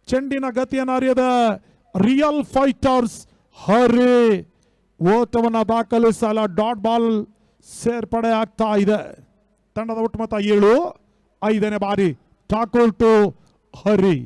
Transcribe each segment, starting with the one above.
ಚೆಂಡಿನ ಗತಿಯನ್ನು ಅರಿಯದ ರಿಯಲ್ ಫೈಟರ್ಸ್ ಹರಿ ಓಟವನ್ನು ದಾಖಲಿಸಲ ಡಾಟ್ ಬಾಲ್ ಸೇರ್ಪಡೆ ಆಗ್ತಾ ಇದೆ. ತಂಡದ ಒಟ್ಟು ಮೊತ್ತ 7. 5ನೇ ಬಾರಿ ಠಾಕೂರ್ ಟು ಹರಿ.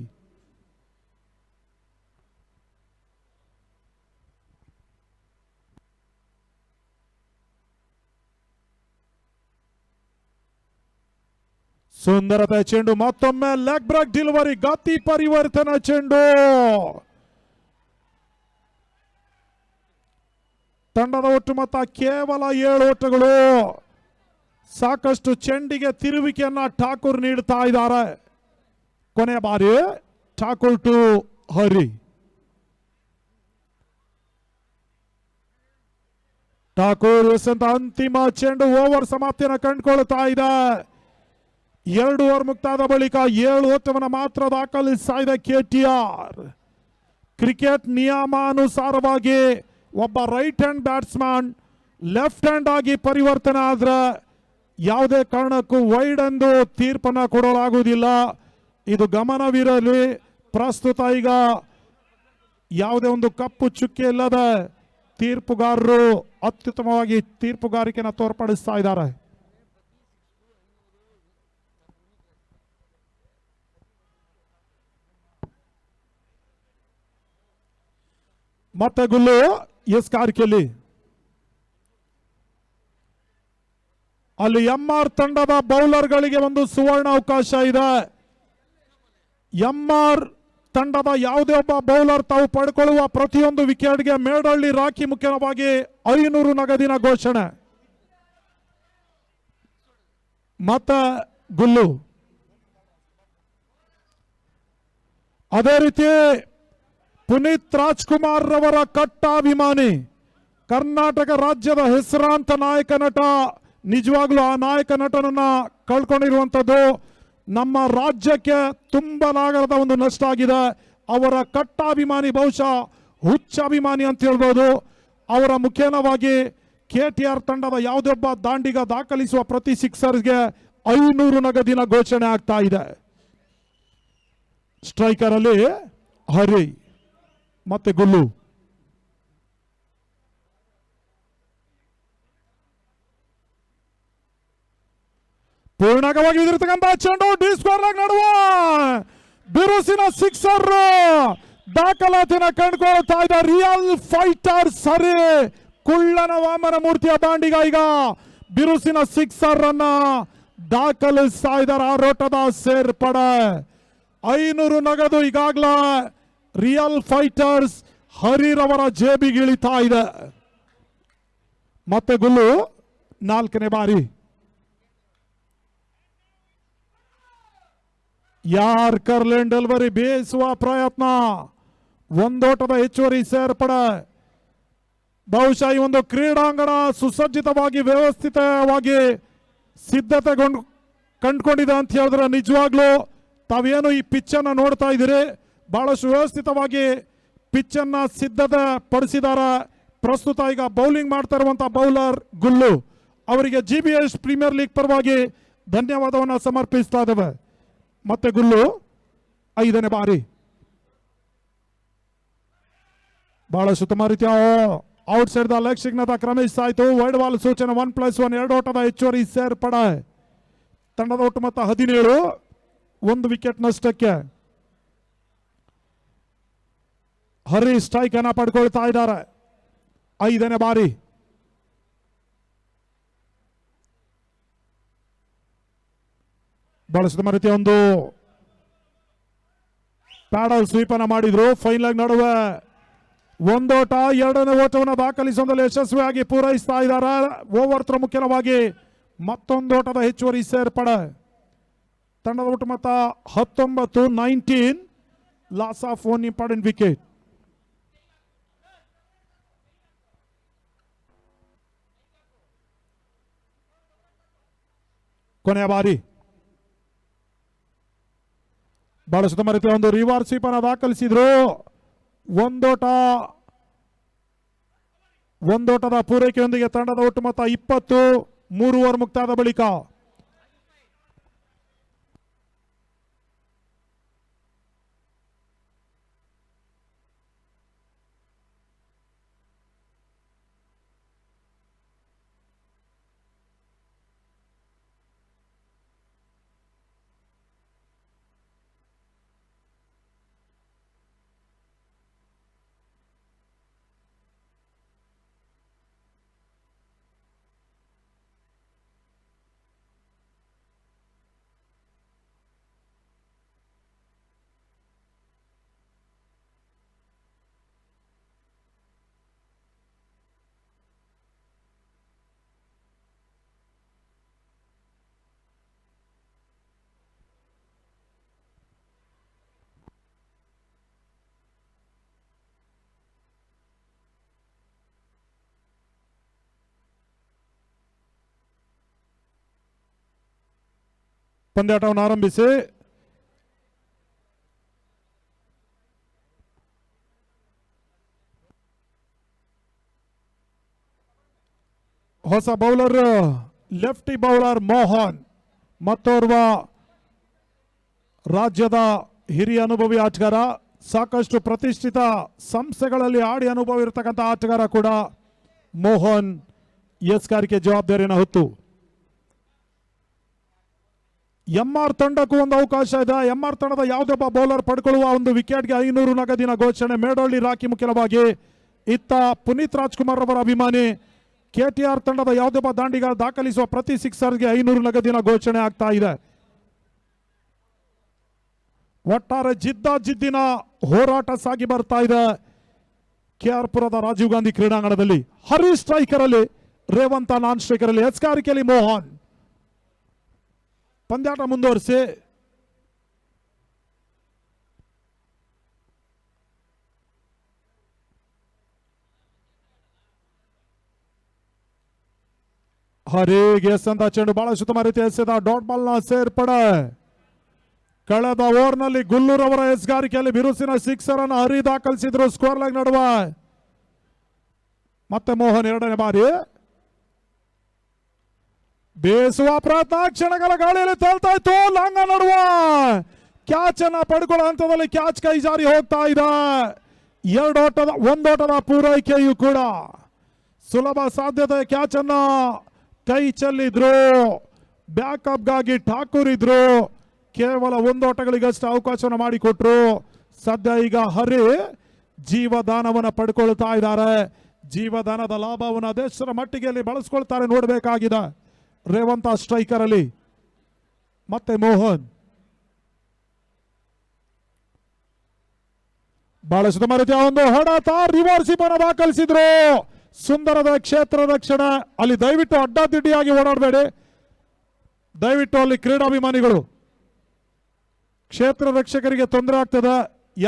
ಸುಂದರತೆ ಚೆಂಡು, ಮತ್ತೊಮ್ಮೆ ಲೆಗ್ ಬ್ರೇಕ್ ಡೆಲಿವರಿ, ಗತಿ ಪರಿವರ್ತನಾ ಚೆಂಡು. ತಂಡದ ಒಟ್ಟು ಮೊತ್ತ ಕೇವಲ 7 ಓಟಗಳು. ಸಾಕಷ್ಟು ಚೆಂಡಿಗೆ ತಿರುವಿಕೆಯನ್ನ ಠಾಕೂರ್ ನೀಡುತ್ತಾ ಇದ್ದಾರೆ. ಕೊನೆಯ ಬಾರಿ ಠಾಕೂರ್ ಟು ಹರಿ. ಠಾಕೂರ್ ಎಸೆದ ಅಂತಿಮ ಚೆಂಡು ಓವರ್ ಸಮಾಪ್ತಿಯನ್ನು ಕಂಡುಕೊಳ್ಳುತ್ತಾ ಇದೆ. 2 ಓವರ್ ಮುಕ್ತಾದ ಬಳಿಕ 7 ಓಟವನ್ನು ಮಾತ್ರ ದಾಖಲಿಸ್ತಾ ಇದೆ ಕೆಟಿಆರ್. ಕ್ರಿಕೆಟ್ ನಿಯಮಾನುಸಾರವಾಗಿ ಒಬ್ಬ right hand batsman left hand ಆಗಿ ಪರಿವರ್ತನೆ ಆದ್ರೆ ಯಾವುದೇ ಕಾರಣಕ್ಕೂ ವೈಡ್ ಎಂದು ತೀರ್ಪನ್ನು ಕೊಡಲಾಗುವುದಿಲ್ಲ. ಇದು ಗಮನವಿರಲಿ. ಪ್ರಸ್ತುತ ಈಗ ಯಾವುದೇ ಒಂದು ಕಪ್ಪು ಚುಕ್ಕೆ ಇಲ್ಲದ ತೀರ್ಪುಗಾರರು ಅತ್ಯುತ್ತಮವಾಗಿ ತೀರ್ಪುಗಾರಿಕೆಯನ್ನು ತೋರ್ಪಡಿಸ್ತಾ ಇದ್ದಾರೆ. ಮತ್ತೆ ಗುಲ್ಲು ಎಸ್ ಕಾರ್ಕೆಲಿ. ಅಲ್ಲಿ ಎಂಆರ್ ತಂಡದ ಬೌಲರ್ಗಳಿಗೆ ಒಂದು ಸುವರ್ಣ ಅವಕಾಶ ಇದೆ. ಎಂಆರ್ ತಂಡದ ಯಾವುದೇ ಒಬ್ಬ ಬೌಲರ್ ತಾವು ಪಡ್ಕೊಳ್ಳುವ ಪ್ರತಿಯೊಂದು ವಿಕೆಟ್ಗೆ ಮೇಡಳ್ಳಿ ರಾಖಿ ಮುಖ್ಯವಾಗಿ 500 ನಗದಿನ ಘೋಷಣೆ. ಮತ್ತೆ ಗುಲ್ಲು. ಅದೇ ರೀತಿ ಪುನೀತ್ ರಾಜ್ಕುಮಾರ್ ರವರ ಕಟ್ಟಾಭಿಮಾನಿ, ಕರ್ನಾಟಕ ರಾಜ್ಯದ ಹೆಸರಾಂತ ನಾಯಕ ನಟ, ನಿಜವಾಗ್ಲೂ ಆ ನಾಯಕ ನಟನನ್ನ ಕಳ್ಕೊಂಡಿರುವಂಥದ್ದು ನಮ್ಮ ರಾಜ್ಯಕ್ಕೆ ತುಂಬಲಾಗದ ಒಂದು ನಷ್ಟ ಆಗಿದೆ. ಅವರ ಕಟ್ಟಾಭಿಮಾನಿ, ಬಹುಶಃ ಹುಚ್ಚಾಭಿಮಾನಿ ಅಂತ ಹೇಳ್ಬೋದು. ಅವರ ಮುಖೇನವಾಗಿ ಕೆಟಿಆರ್ ತಂಡದ ಯಾವುದೊಬ್ಬ ದಾಂಡಿಗ ದಾಖಲಿಸುವ ಪ್ರತಿ ಸಿಕ್ಸರ್ಗೆ 500 ನಗದಿನ ಘೋಷಣೆ ಆಗ್ತಾ ಇದೆ. ಸ್ಟ್ರೈಕರ್ ಅಲ್ಲಿ ಹರಿ ಮತ್ತೆ ಗುಲ್ಲು. ಪೂರ್ಣವಾಗಿ ಇದಿರ್ತಕ್ಕಂಥ ಚೆಂಡು ಡಿ ಸ್ಕ್ವೇರ್ ನಡುವ ಬಿರುಸಿನ ಸಿಕ್ಸರ್ ದಾಖಲಾತಿನ ಕಂಡುಕೊಳ್ತಾ ಇದೆ ರಿಯಲ್ ಫೈಟರ್ಸ್ ಹರಿ. ಕುಳ್ಳನ ವಾಮನ ಮೂರ್ತಿಯ ದಾಂಡಿಗ ಈಗ ಬಿರುಸಿನ ಸಿಕ್ಸರ್ ಅನ್ನ ದಾಖಲಿಸ್ತಾ ಇದ್ದಾರೆ. ಆರೋಟದ ಸೇರ್ಪಡೆ 500 ನಗದು ಈಗಾಗಲೇ ರಿಯಲ್ ಫೈಟರ್ಸ್ ಹರಿರವರ ಜೇಬಿಗಿಳಿತಾ ಇದೆ. ಮತ್ತೆ ಗುಲ್ಲು 4ನೇ ಬಾರಿ. ಯಾರ್ಕರ್ ಲೇನ್ ಡೆಲಿವರಿ ಬೇಯಿಸುವ ಪ್ರಯತ್ನ, ಒಂದೋಟದ ಹೆಚ್ಚುವರಿ ಸೇರ್ಪಡೆ. ಬಹುಶಃ ಈ ಒಂದು ಕ್ರೀಡಾಂಗಣ ಸುಸಜ್ಜಿತವಾಗಿ ವ್ಯವಸ್ಥಿತವಾಗಿ ಸಿದ್ಧತೆ ಕಂಡುಕೊಂಡಿದೆ ಅಂತ ಹೇಳಿದ್ರೆ ನಿಜವಾಗ್ಲೂ ತಾವೇನು ಈ ಪಿಚ್ ಅನ್ನ ನೋಡ್ತಾ ಇದ್ದೀರಿ, ಬಹಳಷ್ಟು ವ್ಯವಸ್ಥಿತವಾಗಿ ಪಿಚ್ ಅನ್ನ ಸಿದ್ಧತೆ ಪಡಿಸಿದ್ದಾರೆ. ಪ್ರಸ್ತುತ ಈಗ ಬೌಲಿಂಗ್ ಮಾಡ್ತಾ ಇರುವಂತಹ ಬೌಲರ್ ಗುಲ್ಲು ಅವರಿಗೆ GBS ಪ್ರೀಮಿಯರ್ ಲೀಗ್ ಪರವಾಗಿ ಧನ್ಯವಾದವನ್ನು ಸಮರ್ಪಿಸ್ತಾ ಇದ್ದೇವೆ. ಮತ್ತೆ ಗುಲ್ಲು 5ನೇ ಬಾರಿ. ಬಹಳಷ್ಟು ಉತ್ತಮ ರೀತಿಯ ಔಟ್ ಸೈಡ್ ದ ಲೆಗ್ ಸಿಗ್ನದ ಕ್ರಮಿಸ್ತಾ ಇತ್ತು. ವೈಡ್ ಬಾಲ್ ಸೂಚನೆ 1+1 2 ಓಟದ ಹೆಚ್ಚುವರಿ ಸೇರ್ಪಡೆ. ತಂಡದ ಒಟ್ಟು ಮೊತ್ತ 17, 1 ವಿಕೆಟ್ ನಷ್ಟಕ್ಕೆ. ಹರಿ ಸ್ಟ್ರೈಕ್ ಅನ್ನ ಪಡ್ಕೊಳ್ತಾ ಇದ್ದಾರೆ. 5ನೇ ಬಾರಿ. ಬಹಳ ರೀತಿಯ ಒಂದು ಪ್ಯಾಡಲ್ ಸ್ವೀಪ್ ಅನ್ನ ಮಾಡಿದ್ರು. ಫೈನಲ್ ನಡುವೆ ಒಂದೋಟ, 2ನೇ ಓಟವನ್ನು ದಾಖಲಿಸುವಲ್ಲಿ ಯಶಸ್ವಿಯಾಗಿ ಪೂರೈಸ್ತಾ ಇದ್ದಾರೆ. ಓವರ್ ಥ್ರೋ ಮುಖ್ಯವಾಗಿ ಮತ್ತೊಂದು ಓಟದ ಹೆಚ್ಚುವರಿ ಸೇರ್ಪಡೆ. ತಂಡದ ಒಟ್ಟು ಮೊತ್ತ 19, 19, ಲಾಸ್ ಆಫ್ 1 ಇಂಪಾರ್ಟೆಂಟ್ ವಿಕೆಟ್. ಕೊನೆಯ ಬಾರಿ. ಬಹಳ ಸುತ್ತಮ ರೀತಿಯ ಒಂದು ರಿವರ್ಸ್ ಸ್ವೀಪ್ ಅನ್ನು ದಾಖಲಿಸಿದ್ರು. ಒಂದೋಟದ ಪೂರೈಕೆಯೊಂದಿಗೆ ತಂಡದ ಒಟ್ಟು ಮೊತ್ತ 20, 3 ಓವರ್ ಮುಕ್ತಾದ ಬಳಿಕ. ಪಂದ್ಯಾಟವನ್ನು ಆರಂಭಿಸಿ ಹೊಸ ಬೌಲರ್ ಲೆಫ್ಟಿ ಬೌಲರ್ ಮೋಹನ್, ಮತ್ತೋರ್ವ ರಾಜ್ಯದ ಹಿರಿಯ ಅನುಭವಿ ಆಟಗಾರ, ಸಾಕಷ್ಟು ಪ್ರತಿಷ್ಠಿತ ಸಂಸ್ಥೆಗಳಲ್ಲಿ ಆಡಿ ಅನುಭವ ಇರತಕ್ಕಂಥ ಆಟಗಾರ ಕೂಡ ಮೋಹನ್ ಎಸ್ಗಾರಿಕೆ ಜವಾಬ್ದಾರಿಯನ್ನು ಹೊತ್ತು. ಎಂಆರ್ ತಂಡಕ್ಕೂ ಒಂದು ಅವಕಾಶ ಇದೆ. ಎಂಆರ್ ತಂಡದ ಯಾವುದೊಬ್ಬ ಬೌಲರ್ ಪಡ್ಕೊಳ್ಳುವ ಒಂದು ವಿಕೆಟ್ಗೆ 500 ನಗದಿನ ಘೋಷಣೆ. ಮೇಡೋಳ್ಳಿ ರಾಕಿ ಮುಖ್ಯವಾಗಿ ಇತ್ತ ಪುನೀತ್ ರಾಜ್ಕುಮಾರ್ ಅವರ ಅಭಿಮಾನಿ ಕೆಟಿಆರ್ ತಂಡದ ಯಾವುದೊಬ್ಬ ದಾಂಡಿಗ ದಾಖಲಿಸುವ ಪ್ರತಿ ಸಿಕ್ಸರ್ಗೆ 500 ನಗದಿನ ಘೋಷಣೆ ಆಗ್ತಾ ಇದೆ. ಒಟ್ಟಾರೆ ಜಿದ್ದಿನ ಹೋರಾಟ ಸಾಗಿ ಬರ್ತಾ ಇದೆ ಕೆಆರ್ ಪುರದ ರಾಜೀವ್ ಗಾಂಧಿ ಕ್ರೀಡಾಂಗಣದಲ್ಲಿ. ಹರಿ ಸ್ಟ್ರೈಕರ್ ಅಲ್ಲಿ, ರೇವಂತ ನಾನ್ ಸ್ಟ್ರೈಕರ್ ಅಲ್ಲಿ, ಎಸ್ಗಾರಿಕೆಯಲ್ಲಿ ಮೋಹನ್. ಪಂದ್ಯಾಟ ಮುಂದುವರಿಸಿ ಹರಿಗೆ ಎಸೆದ ಚೆಂಡು ಬಹಳ ಉತ್ತಮ ರೀತಿ ಎಸೆದ ಡಾಟ್ ಬಾಲ್ ನ ಸೇರ್ಪಡೆ. ಕಳೆದ ಓವರ್ನಲ್ಲಿ ಗುಲ್ಲೂರ್ ಅವರ ಎಸ್ಗಾರಿಕೆಯಲ್ಲಿ ಬಿರುಸಿನ ಸಿಕ್ಸರ್ ಅನ್ನು ಹರಿ ದಾಖಲಿಸಿದ್ರು ಸ್ಕೋರ್ ಲೈನ್ ನಡುವೆ. ಮತ್ತೆ ಮೋಹನ್ ಎರಡನೇ ಬಾರಿ ಬೇಸುವ ಪ್ರಯತ್ನ, ಕ್ಷಣಗಳ ಗಾಳಿಯಲ್ಲಿ ತೇಲ್ತಾ ಇತ್ತು. ಲಾಂಗ ನಡುವ ಕ್ಯಾಚ್ ಅನ್ನ ಪಡ್ಕೊಳ್ಳೋ ಹಂತದಲ್ಲಿ ಕ್ಯಾಚ್ ಕೈ ಜಾರಿ ಹೋಗ್ತಾ ಇದೆ. ಒಂದೋಟದ ಪೂರೈಕೆಯೂ ಕೂಡ ಸುಲಭ ಸಾಧ್ಯತೆ. ಕ್ಯಾಚ್ ಅನ್ನ ಕೈ ಚೆಲ್ಲಿದ್ರು, ಬ್ಯಾಕಪ್ಗಾಗಿ ಠಾಕೂರ್ ಇದ್ರು, ಕೇವಲ ಒಂದೋಟಗಳಿಗಷ್ಟು ಅವಕಾಶವನ್ನು ಮಾಡಿಕೊಟ್ರು. ಸದ್ಯ ಈಗ ಹರಿ ಜೀವದಾನವನ್ನು ಪಡ್ಕೊಳ್ತಾ ಇದ್ದಾರೆ. ಜೀವದಾನದ ಲಾಭವನ್ನು ಅದೆಷ್ಟರ ಮಟ್ಟಿಗೆ ಅಲ್ಲಿ ಬಳಸ್ಕೊಳ್ತಾರೆ ನೋಡಬೇಕಾಗಿದೆ. ರೇವಂತ ಸ್ಟ್ರೈಕರ್ ಅಲ್ಲಿ, ಮತ್ತೆ ಮೋಹನ್ ಬಹಳಷ್ಟು ರೀತಿಯ ಒಂದು ಹೊಡೆತ, ರಿವರ್ಸ್ ಅನ್ನು ದಾಖಲಿಸಿದ್ರು. ಸುಂದರದ ಕ್ಷೇತ್ರ ರಕ್ಷಣೆ. ಅಲ್ಲಿ ದಯವಿಟ್ಟು ಅಡ್ಡಾದಿಡ್ಡಿಯಾಗಿ ಓಡಾಡಬೇಡಿ. ದಯವಿಟ್ಟು ಅಲ್ಲಿ ಕ್ರೀಡಾಭಿಮಾನಿಗಳು, ಕ್ಷೇತ್ರ ರಕ್ಷಕರಿಗೆ ತೊಂದರೆ ಆಗ್ತದೆ,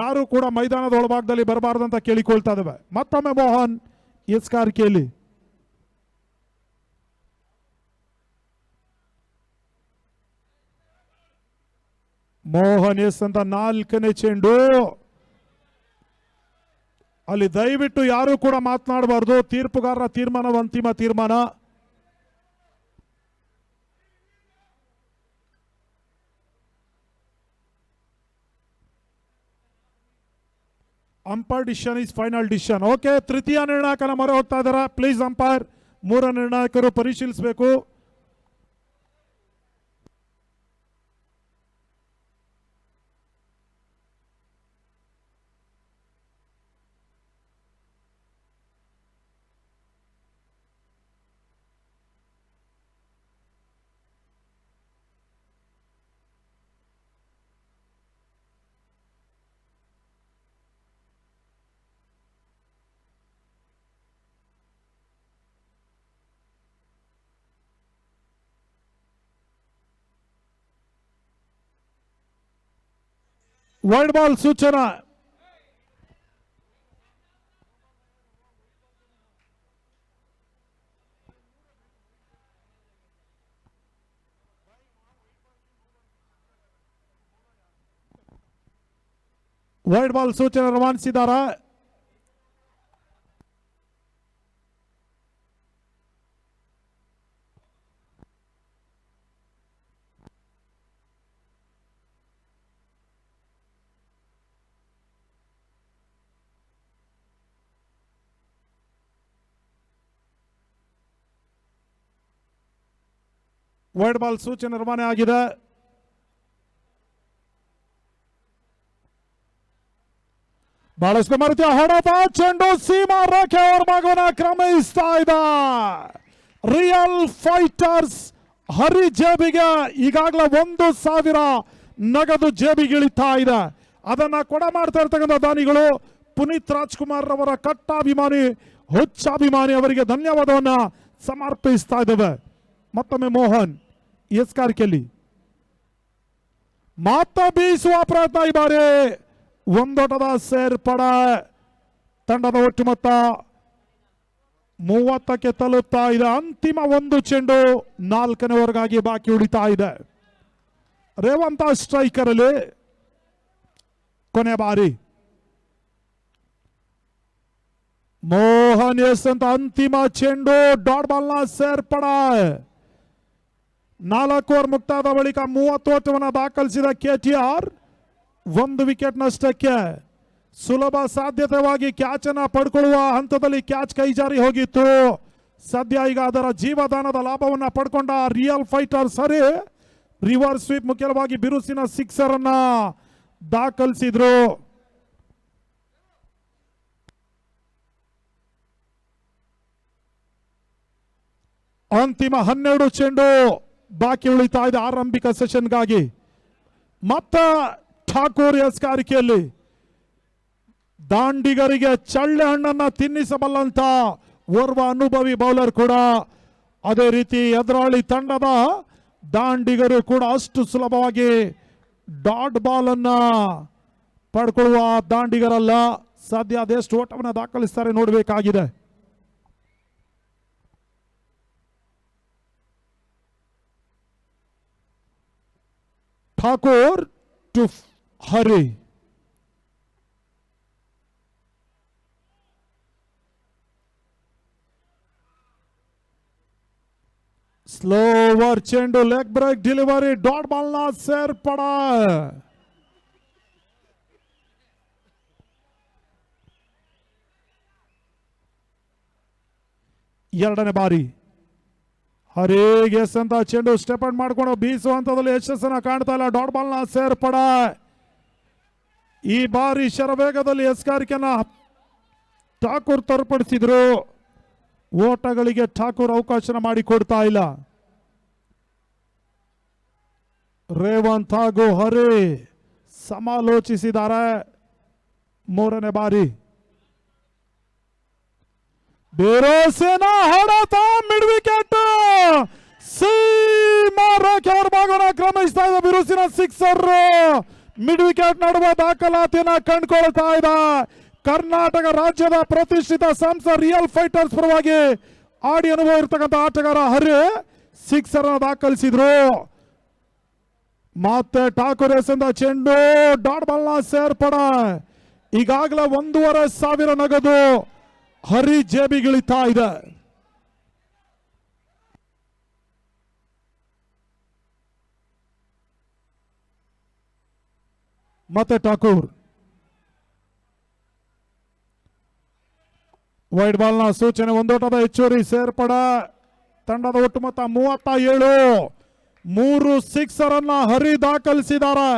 ಯಾರು ಕೂಡ ಮೈದಾನದ ಒಳಭಾಗದಲ್ಲಿ ಬರಬಾರದಂತ ಕೇಳಿಕೊಳ್ತಾ ಇದ್ದಾವೆ. ಮತ್ತೊಮ್ಮೆ ಮೋಹನ್ ಎಸ್ಗಾರಿಕೆಯಲ್ಲಿ. ಮೋಹನ್ ಎಸ್ ಅಂತ 4ನೇ ಚೆಂಡು. ಅಲ್ಲಿ ದಯವಿಟ್ಟು ಯಾರು ಕೂಡ ಮಾತನಾಡಬಾರ್ದು. ತೀರ್ಪುಗಾರರ ತೀರ್ಮಾನ ಅಂತಿಮ ತೀರ್ಮಾನ. Umpire decision is final decision. Okay, ತೃತೀಯ ನಿರ್ಣಾಯಕನ ಮೊರೆ ಹೋಗ್ತಾ ಇದ್ದಾರೆ. ಪ್ಲೀಸ್ ಅಂಪೈರ್, 3 ನಿರ್ಣಾಯಕರು ಪರಿಶೀಲಿಸಬೇಕು. ವೈಡ್ ಬಾಲ್ ಸೂಚನಾ. ವೈಡ್ ಬಾಲ್ ಸೂಚನೆ ರವಾನಿಸಿದ್ದಾರೆ. ವೈಡ್ ಬಾಲ್ ಸೂಚನೆ ರವಾನೆ ಆಗಿದೆ. ಬಹಳಷ್ಟು ರೀತಿಯ ಹೊಡೆತ, ಚೆಂಡು ಸೀಮಾ ರೇಖೆ ಅವರ ಭಾಗವನ್ನು ಕ್ರಮಿಸ್ತಾ ಇದೆ. ರಿಯಲ್ ಫೈಟರ್ಸ್ ಹರಿ ಜೇಬಿಗೆ ಈಗಾಗಲೇ 1,000 ನಗದು ಜೇಬಿಗಿಳಿತಾ ಇದೆ. ಅದನ್ನ ಕೊಡ ಮಾಡ್ತಾ ಇರ್ತಕ್ಕಂಥ ದಾನಿಗಳು ಪುನೀತ್ ರಾಜ್ಕುಮಾರ್ ಅವರ ಕಟ್ಟಾಭಿಮಾನಿ, ಹುಚ್ಚಾಭಿಮಾನಿ ಅವರಿಗೆ ಧನ್ಯವಾದವನ್ನ ಸಮರ್ಪಿಸ್ತಾ ಇದ್ದೇವೆ. ಮತ್ತೊಮ್ಮೆ ಮೋಹನ್ ಎಸ್ಗಾರಿಕೆಯಲ್ಲಿ ಮಾತ್ರ ಬೀಸುವ ಪ್ರಯತ್ನ. ಈ ಬಾರಿ ಒಂದೋಟದ ಸೇರ್ಪಡೆ. ತಂಡದ ಒಟ್ಟು ಮೊತ್ತ 30ಕ್ಕೆ ತಲುಪ್ತಾ ಇದೆ. ಅಂತಿಮ ಒಂದು ಚೆಂಡು 4ನೇ ಓವರ್ಗಾಗಿ ಬಾಕಿ ಉಳಿತಾ ಇದೆ. ರೇವಂತ ಸ್ಟ್ರೈಕರ್ ಅಲ್ಲಿ ಕೊನೆ ಬಾರಿ ಮೋಹನ್ ಎಸ್ ಅಂತ ಅಂತಿಮ ಚೆಂಡು ಡಾಟ್ ಬಾಲ್ ನ ಸೇರ್ಪಡ 4 ಓವರ್ ಮುಕ್ತಾದ ಬಳಿಕ 30 ಓಟವನ್ನು ದಾಖಲಿಸಿದ ಕೆಟಿಆರ್ 1 ವಿಕೆಟ್ ನಷ್ಟಕ್ಕೆ. ಸುಲಭ ಸಾಧ್ಯತೆವಾಗಿ ಕ್ಯಾಚ್ ಅನ್ನ ಪಡ್ಕೊಳ್ಳುವ ಹಂತದಲ್ಲಿ ಕ್ಯಾಚ್ ಕೈಜಾರಿ ಹೋಗಿತ್ತು. ಸದ್ಯ ಈಗ ಅದರ ಜೀವದಾನದ ಲಾಭವನ್ನ ಪಡ್ಕೊಂಡ ರಿಯಲ್ ಫೈಟರ್ ಸರಿ ರಿವರ್ಸ್ ಸ್ವೀಪ್ ಮುಖ್ಯವಾಗಿ ಬಿರುಸಿನ ಸಿಕ್ಸರ್ ಅನ್ನ ದಾಖಲಿಸಿದ್ರು. ಅಂತಿಮ 12 ಚೆಂಡು ಬಾಕಿ ಉಳಿತಾ ಇದೆ ಆರಂಭಿಕ ಸೆಷನ್ಗಾಗಿ. ಮತ್ತ ಠಾಕೂರ್ ಎಸ್ಕಾರಿಕೆಯಲ್ಲಿ ದಾಂಡಿಗರಿಗೆ ಚಳ್ಳೆ ಹಣ್ಣನ್ನ ತಿನ್ನಿಸಬಲ್ಲಂತ ಓರ್ವ ಅನುಭವಿ ಬೌಲರ್ ಕೂಡ. ಅದೇ ರೀತಿ ಎದುರಾಳಿ ತಂಡದ ದಾಂಡಿಗರು ಕೂಡ ಅಷ್ಟು ಸುಲಭವಾಗಿ ಡಾಟ್ ಬಾಲ್ ಅನ್ನ ಪಡ್ಕೊಳ್ಳುವ ದಾಂಡಿಗರಲ್ಲ. ಸದ್ಯ ಅದೆಷ್ಟು ಓಟವನ್ನು ದಾಖಲಿಸ್ತಾರೆ ನೋಡಬೇಕಾಗಿದೆ. ಠಾಕೂರ್ ಟು ಹರಿ. ಸ್ಲೋವರ್ ಚೆಂಡು leg break delivery dot ball ನ ಸೇರ್ಪಡ. ಎರಡನೇ ಬಾರಿ ಹರಿಗೆ ಅಂತ ಚೆಂಡು ಸ್ಟೆಪ್ ಔಟ್ ಮಾಡ್ಕೊಂಡು ಬೀಸುವಂತದಲ್ಲಿ ಯಶಸ್ಸನ್ನ ಕಾಣ್ತಾ ಇಲ್ಲ. ಡಾಟ್ ಬಾಲ್ ನ ಸೇರ್ಪಡ. ಈ ಬಾರಿ ಶರವೇಗದಲ್ಲಿ ಎಸ್ಕಾರಿಕೆಯನ್ನ ಠಾಕೂರ್ ತೋರ್ಪಡಿಸಿದ್ರು. ಓಟಗಳಿಗೆ ಠಾಕೂರ್ ಅವಕಾಶ ಮಾಡಿಕೊಡ್ತಾ ಇಲ್ಲ. ರೇವಂತ್ ಹಾಗೂ ಹರಿ ಸಮಾಲೋಚಿಸಿದ್ದಾರೆ. ಮೂರನೇ ಬಾರಿ ಬೇರೋಸೇನ ಹೊಡೆತ ಮಿಡ್ ವಿಕೆಟ್. ಸೀಮಾರಕ್ಕೆ ಅವರ ಭಾಗವನ್ನು ಕ್ರಮಿಸ್ತಾ ಇದೆ. ಬಿರುಸಿನ ಸಿಕ್ಸರ್ ಮಿಡ್ ವಿಕೆಟ್ ನಡುವೆ ದಾಖಲಾತಿಯನ್ನ ಕಂಡುಕೊಳ್ತಾ ಇದೆ. ಕರ್ನಾಟಕ ರಾಜ್ಯದ ಪ್ರತಿಷ್ಠಿತ ಸಂಸ್ಥೆ ರಿಯಲ್ ಫೈಟರ್ಸ್ ಪರವಾಗಿ ಆಡಿ ಅನುಭವ ಇರತಕ್ಕಂಥ ಆಟಗಾರ ಹರಿ ಸಿಕ್ಸರ್ ದಾಖಲಿಸಿದ್ರು. ಮತ್ತೆ ಠಾಕೂರ್ ಎಸೆದ ಚೆಂಡು ಡಾಟ್ ಬಾಲ್ ನ ಸೇರ್ಪಡ. ಈಗಾಗಲೇ 1,500 ನಗದು ಹರಿ ಜೇಬಿಗಿಳಿತಾ ಇದೆ. ಮತ್ತೆ ಠಾಕೂರ್ ವೈಡ್ ಬಾಲ್ ನ ಸೂಚನೆ. ಒಂದೋಟದ ಹೆಚ್ಚುವರಿ ಸೇರ್ಪಡ. ತಂಡದ ಒಟ್ಟು ಮೊತ್ತ 37. 3 ಸಿಕ್ಸರ್ ಅನ್ನ ಹರಿ ದಾಖಲಿಸಿದ್ದಾರೆ.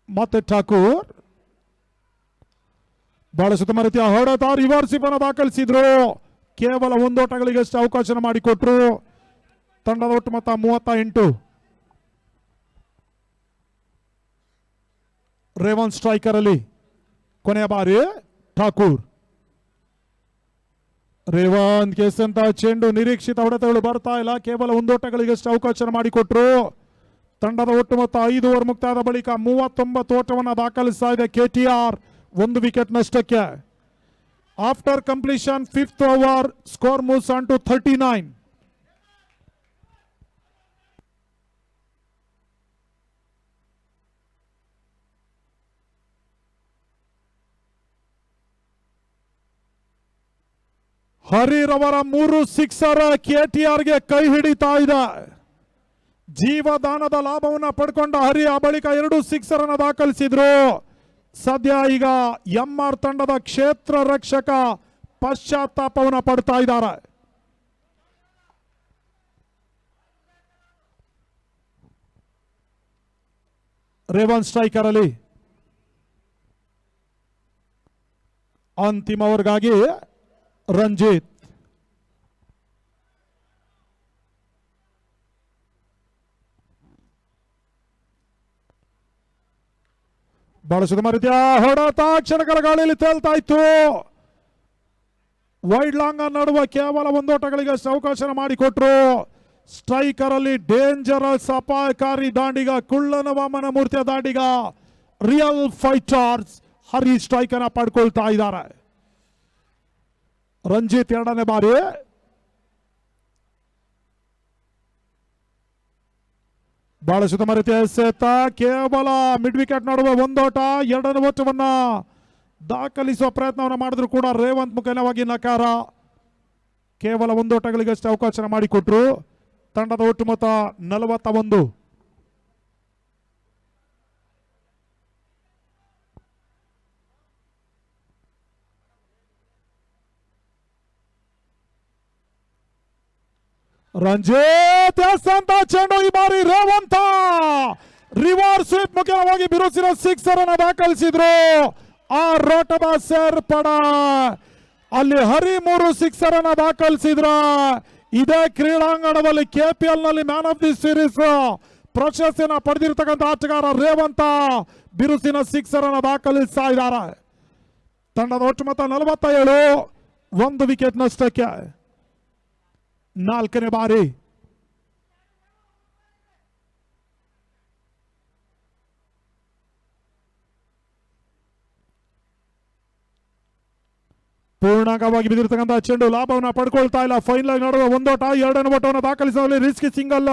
ಮತ್ತೆ ಠಾಕೂರ್ ಬಹಳ ಸುತ್ತಮ ರೀತಿಯ ಹೊಡೆತ ರಿವರ್ಸ್ ಸ್ವೀಪ್ ಅನ್ನು ದಾಖಲಿಸಿದ್ರು. ಕೇವಲ 1 ಓಟಗಳಿಗಷ್ಟು ಅವಕಾಶ ಮಾಡಿಕೊಟ್ರು. ತಂಡದ ಒಟ್ಟು ಮೊತ್ತ 38. ರೇವಂತ್ ಸ್ಟ್ರೈಕರ್ ಅಲ್ಲಿ ಕೊನೆಯ ಬಾರಿ ಠಾಕೂರ್. ರೇವಂತ್ ಕೆಸಂತ ಚೆಂಡು ನಿರೀಕ್ಷಿತ ಹೊಡೆತಗಳು ಬರ್ತಾ ಇಲ್ಲ. ಕೇವಲ 1 ಓಟಗಳಿಗಷ್ಟು ಅವಕಾಶ ಮಾಡಿಕೊಟ್ರು. ತಂಡದ ಒಟ್ಟು ಮೊತ್ತ 5 ಓವರ್ ಮುಕ್ತಾದ ಬಳಿಕ 39 ಓಟವನ್ನು ದಾಖಲಿಸ್ತಾ ಇದೆ ಕೆಟಿಆರ್ 1 ವಿಕೆಟ್ ನಷ್ಟಕ್ಕೆ. After completion 5th over score moves on to 39. ಹರಿರವರ 3 ಸಿಕ್ಸರ್ ಕೆಟಿಆರ್ಗೆ ಕೈ ಹಿಡಿತಾ ಇದೆ. ಜೀವದಾನದ ಲಾಭವನ್ನು ಪಡ್ಕೊಂಡ ಹರಿ ಆ ಬಳಿಕ 2 ಸಿಕ್ಸರ್ ಅನ್ನು ದಾಖಲಿಸಿದ್ರು. ಸದ್ಯ ಈಗ ಎಂಆರ್ ತಂಡದ ಕ್ಷೇತ್ರ ರಕ್ಷಕ ಪಶ್ಚಾತ್ತಾಪವನ್ನು ಪಡ್ತಾ ಇದ್ದಾರೆ. ರೇವಂತ್ ಸ್ಟ್ರೈಕರ್ ಅಲ್ಲಿ ಅಂತಿಮ ಓವರ್ಗಾಗಿ ರಂಜಿತ್. ಬಹಳ ಸುಗಮ ರೀತಿಯ ಹೊಡೆತ ಕ್ಷಣಗಳ ಗಾಳಿಯಲ್ಲಿ ತೇಲ್ತಾ ಇತ್ತು. ವೈಡ್ ಲಾಂಗ್ ನಡುವೆ ಕೇವಲ 1 ಓಟಗಳಿಗೆ ಅವಕಾಶ ಮಾಡಿಕೊಟ್ರು. ಸ್ಟ್ರೈಕರ್ ಅಲ್ಲಿ ಡೇಂಜರಸ್ ಅಪಾಯಕಾರಿ ದಾಂಡಿಗ ಕುಳ್ಳನ ವಾಮನ ಮೂರ್ತಿಯ ದಾಂಡಿಗ ರಿಯಲ್ ಫೈಟರ್ಸ್ ಹರಿ ಸ್ಟ್ರೈಕ್ ಅನ್ನ ಪಡ್ಕೊಳ್ತಾ ಇದ್ದಾರೆ. ರಂಜಿತ್ 2ನೇ ಬಾರಿ ಬಹಳ ಸುತ್ತಮ ರೀತಿಯ ಎಸೆತ, ಕೇವಲ ಮಿಡ್ ವಿಕೆಟ್ ನಡುವೆ ಒಂದೋಟ, ಎರಡನೇ ಓಟವನ್ನ ದಾಖಲಿಸುವ ಪ್ರಯತ್ನವನ್ನು ಮಾಡಿದ್ರು ಕೂಡ ರೇವಂತ್ ಮುಖೇನವಾಗಿ ನಕಾರ. ಕೇವಲ ಒಂದೋಟಗಳಿಗಷ್ಟೇ ಅವಕಾಶ ಮಾಡಿಕೊಟ್ರು. ತಂಡದ ಒಟ್ಟು ಮೊತ್ತ 41. ರಂಜಿತ್ ಅಂತ ಚೆಂಡು, ಈ ಬಾರಿ ರೇವಂತ ರಿವರ್ಸ್ ಸ್ವೀಪ್ ಮುಖ್ಯವಾಗಿ ಬಿರುಸಿನ ಸಿಕ್ಸರ್ ಅನ್ನು ದಾಖಲಿಸಿದ್ರು. ಆ ರೋಟದ ಸೇರ್ಪಡ ಅಲ್ಲಿ ಹರಿ 3 ಸಿಕ್ಸರ್ ಅನ್ನು ದಾಖಲಿಸಿದ್ರ. ಇದೇ ಕ್ರೀಡಾಂಗಣದಲ್ಲಿ ಕೆಪಿಎಲ್ ನಲ್ಲಿ ಮ್ಯಾನ್ ಆಫ್ ದಿ ಸೀರೀಸ್ ಪ್ರಶಸ್ತಿಯನ್ನು ಪಡೆದಿರತಕ್ಕಂಥ ಆಟಗಾರ ರೇವಂತ ಬಿರುಸಿನ ಸಿಕ್ಸರ್ ಅನ್ನು ದಾಖಲಿಸ್ತಾ ಇದ್ದಾರೆ. ತಂಡದ ಒಟ್ಟು ಮೊತ್ತ 47, 1 ವಿಕೆಟ್ ನಷ್ಟಕ್ಕೆ. 4ನೇ ಬಾರಿ ಪೂರ್ಣಾಂಗವಾಗಿ ಬಿದ್ದಿರತಕ್ಕಂಥ ಚೆಂಡು ಲಾಭವನ್ನು ಪಡ್ಕೊಳ್ತಾ ಇಲ್ಲ. ಫೈನಲ್ ನಡುವೆ ಒಂದೋಟ, ಎರಡನೇ ಓಟವನ್ನು ದಾಖಲಿಸುವಲ್ಲಿ ರಿಸ್ಕಿ ಸಿಂಗಲ್,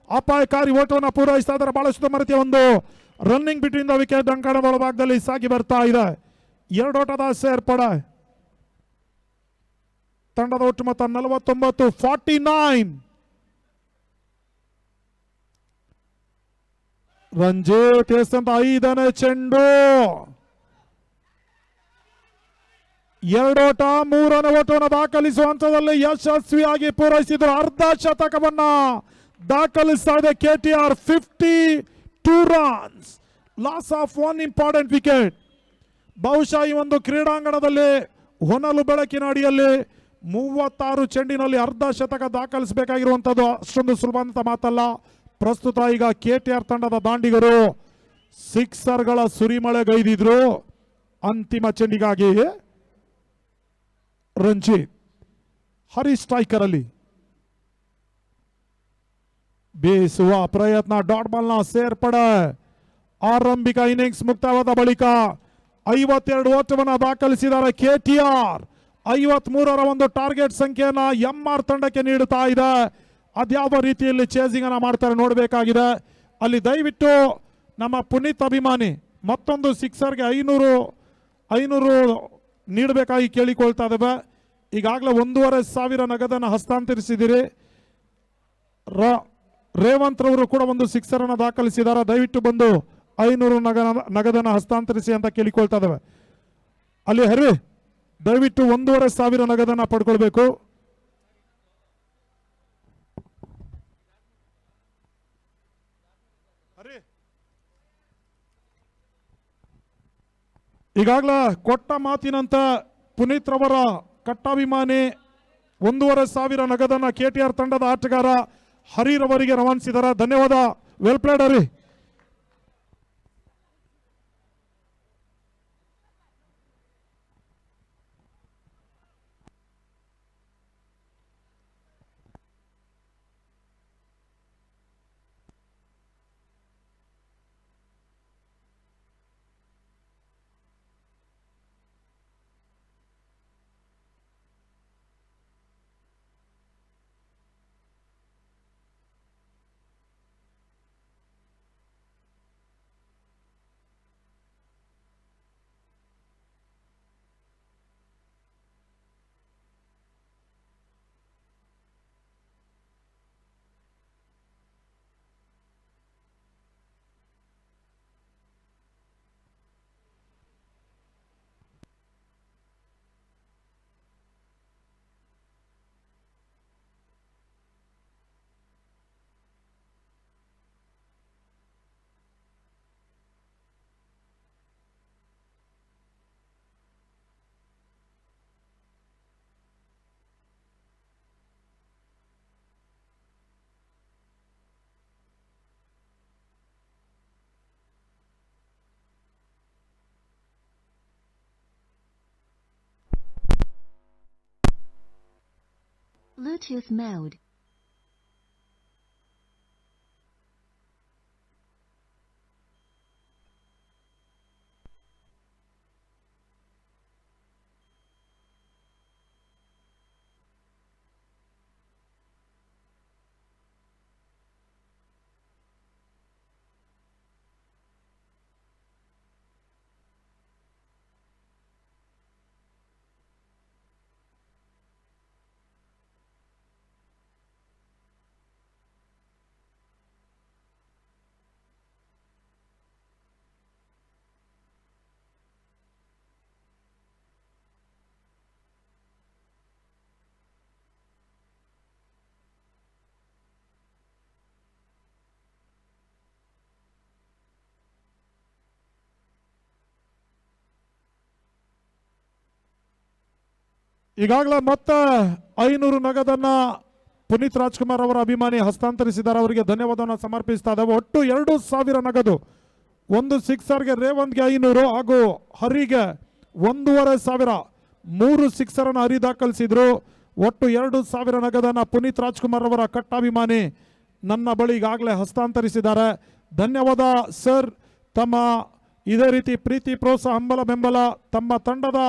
ಅಪಾಯಕಾರಿ ಓಟವನ್ನು ಪೂರೈಸ್ತಾ ಇದ್ದಾರೆ. ಬಹಳಷ್ಟು ಮರತಿಯ ಒಂದು ರನ್ನಿಂಗ್ ಬಿಟ್ವೀನ್ ದ ವಿಕೆಟ್ ಅಂಕಣದ ಒಳಭಾಗದಲ್ಲಿ ಸಾಗಿ ಬರ್ತಾ ಇದೆ. 2 ಓಟದ ಸೇರ್ಪಡೆ. ತಂಡದ ಒಟ್ಟು ಮೊತ್ತ 49, 49. ರಂಜಿತ್ ಎಸ್ತಂತ 5ನೇ ಚೆಂಡು, 2 ಓಟ, 3ನೇ ಓಟವನ್ನು ದಾಖಲಿಸುವ ಹಂತದಲ್ಲಿ ಯಶಸ್ವಿಯಾಗಿ ಪೂರೈಸಿದ್ರು. ಅರ್ಧ ಶತಕವನ್ನ ದಾಖಲಿಸ್ತಾ ಇದೆ ಕೆಟಿಆರ್. 52 runs, loss of 1 important wicket. ಬಹುಶಃ ಈ ಒಂದು ಕ್ರೀಡಾಂಗಣದಲ್ಲಿ ಹೊನಲು ಬೆಳಕಿನ ಅಡಿಯಲ್ಲಿ 36 ಚೆಂಡಿನಲ್ಲಿ ಅರ್ಧ ಶತಕ ದಾಖಲಿಸಬೇಕಾಗಿರುವಂಥದ್ದು ಅಷ್ಟೊಂದು ಸುಲಭ ಅಂತ ಮಾತಲ್ಲ. ಪ್ರಸ್ತುತ ಈಗ ಕೆಟಿಆರ್ ತಂಡದ ದಾಂಡಿಗರು ಸಿಕ್ಸರ್ಗಳ ಸುರಿಮಳೆಗೈದಿದ್ರು. ಅಂತಿಮ ಚೆಂಡಿಗಾಗಿ ರಂಜಿತ್ ಹರಿ ಸ್ಟ್ರೈಕರ್ ಅಲ್ಲಿ ಬೀಸುವ ಪ್ರಯತ್ನ, ಡಾಟ್ ಬಾಲ್ ನ ಸೇರ್ಪಡೆ. ಆರಂಭಿಕ ಇನ್ನಿಂಗ್ಸ್ ಮುಕ್ತಾಯವಾದ ಬಳಿಕ 52 ಓಟವನ್ನು ದಾಖಲಿಸಿದ್ದಾರೆ ಕೆಟಿಆರ್. 53ರ ಒಂದು ಟಾರ್ಗೆಟ್ ಸಂಖ್ಯೆಯನ್ನ ಎಂಆರ್ ತಂಡಕ್ಕೆ ನೀಡುತ್ತಾ ಇದೆ. ಅದ್ಯಾವ ರೀತಿಯಲ್ಲಿ ಚೇಸಿಂಗ್ ಅನ್ನ ಮಾಡ್ತಾರೆ ನೋಡಬೇಕಾಗಿದೆ. ಅಲ್ಲಿ ದಯವಿಟ್ಟು ನಮ್ಮ ಪುನೀತ್ ಅಭಿಮಾನಿ ಮತ್ತೊಂದು ಸಿಕ್ಸರ್ಗೆ 500 ನೀಡಬೇಕಾಗಿ ಕೇಳಿಕೊಳ್ತಾ ಇದ್ದೇವೆ. ಈಗಾಗಲೇ 1,500 ನಗದನ್ನು ಹಸ್ತಾಂತರಿಸಿದಿರಿ. ರೇವಂತ್ ರವರು ಕೂಡ ಒಂದು ಸಿಕ್ಸರ್ ಅನ್ನು ದಾಖಲಿಸಿದ್ದಾರೆ. ದಯವಿಟ್ಟು ಬಂದು 500 ನಗದನ್ನು ಹಸ್ತಾಂತರಿಸಿ ಅಂತ ಕೇಳಿಕೊಳ್ತಾ ಇದ್ದೇವೆ. ಅಲ್ಲಿ ಹರಿ ದಯವಿಟ್ಟು 1,500 ನಗದನ್ನು ಪಡ್ಕೊಳ್ಬೇಕು. ಈಗಾಗಲೇ ಕೊಟ್ಟ ಮಾತಿನಂತ ಪುನೀತ್ ರವರ ಕಟ್ಟಾಭಿಮಾನಿ 1,500 ನಗದನ್ನ ಕೆಟಿಆರ್ ತಂಡದ ಆಟಗಾರ ಹರಿರವರಿಗೆ ರವಾನಿಸಿದ್ದಾರೆ. ಧನ್ಯವಾದ. ವೆಲ್ ಪ್ಲೇಡ್ ಹರಿ. Bluetooth mode. ಈಗಾಗಲೇ ಮತ್ತೆ 500 ನಗದನ್ನ ಪುನೀತ್ ರಾಜ್ಕುಮಾರ್ ಅವರ ಅಭಿಮಾನಿ ಹಸ್ತಾಂತರಿಸಿದ್ದಾರೆ. ಅವರಿಗೆ ಧನ್ಯವಾದವನ್ನು ಸಮರ್ಪಿಸ್ತಾ ಇದ್ದಾವೆ. ಒಟ್ಟು 2,000 ನಗದು, ಒಂದು ಸಿಕ್ಸರ್ಗೆ ರೇವಂತ್ಗೆ 500 ಹಾಗೂ ಹರಿಗೆ 1,500, 3 ಸಿಕ್ಸರನ್ನು ಹರಿ ದಾಖಲಿಸಿದ್ರು. ಒಟ್ಟು 2,000 ನಗದನ್ನ ಪುನೀತ್ ರಾಜ್ಕುಮಾರ್ ಅವರ ಕಟ್ಟಾಭಿಮಾನಿ ನನ್ನ ಬಳಿ ಈಗಾಗಲೇ ಹಸ್ತಾಂತರಿಸಿದ್ದಾರೆ. ಧನ್ಯವಾದ ಸರ್. ತಮ್ಮ ಇದೇ ರೀತಿ ಪ್ರೀತಿ, ಪ್ರೋತ್ಸಾಹ, ಹಂಬಲ ಬೆಂಬಲ ತಮ್ಮ ತಂಡದ